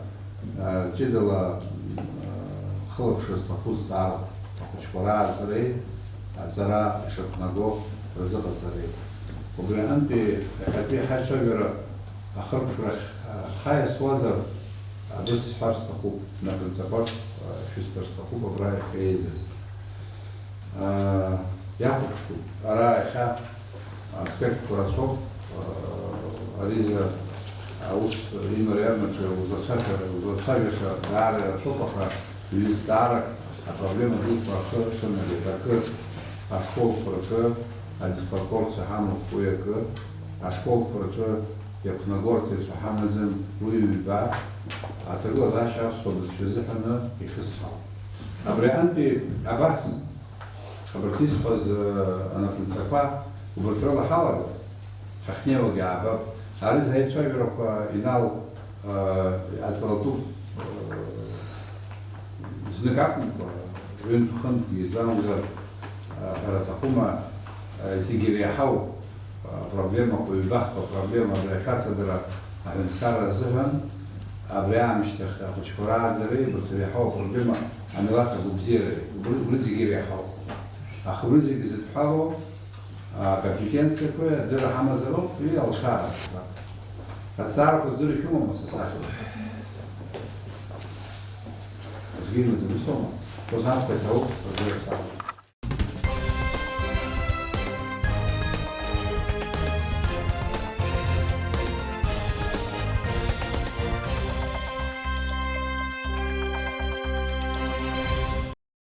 جدلا خلف شست خود زار خوشبرا زری زرا شتنگو رزق زری وبرا أنت حتى حشجرة آخر فرخ خايس وزر بس حرس تخوب نقل زبط شستر تخوب براي خيزز ياخد شو راي خا أسبكت كراسوب أريزة أوس إنه реально че uzasavješa dare sopaha ili starak a problema după hărșănele dacă a școl fără a disproporție hamul cuie că a școl fără e până gorție să hamazem lui viva a tăgă așa să despre zăhănă e hăsfal. Abreanti abas обратись поз анапинцаква убртрала халага хахнева габа Арис Хайцвайверов инал атвалату знакапника винтуханки издаунзар харатахума сигирияхау проблема поюбахта проблема брехата дара авентхара зыган абриамиштах хочхурадзари бртирияхау проблема амилаха губзири брызигирияхау ахбрызиги зетхало компетенция кое дзера хамазаро и алшара. Тасарку дзера хюма масасахи. Згинуть за мислом. Познать пойти, дзера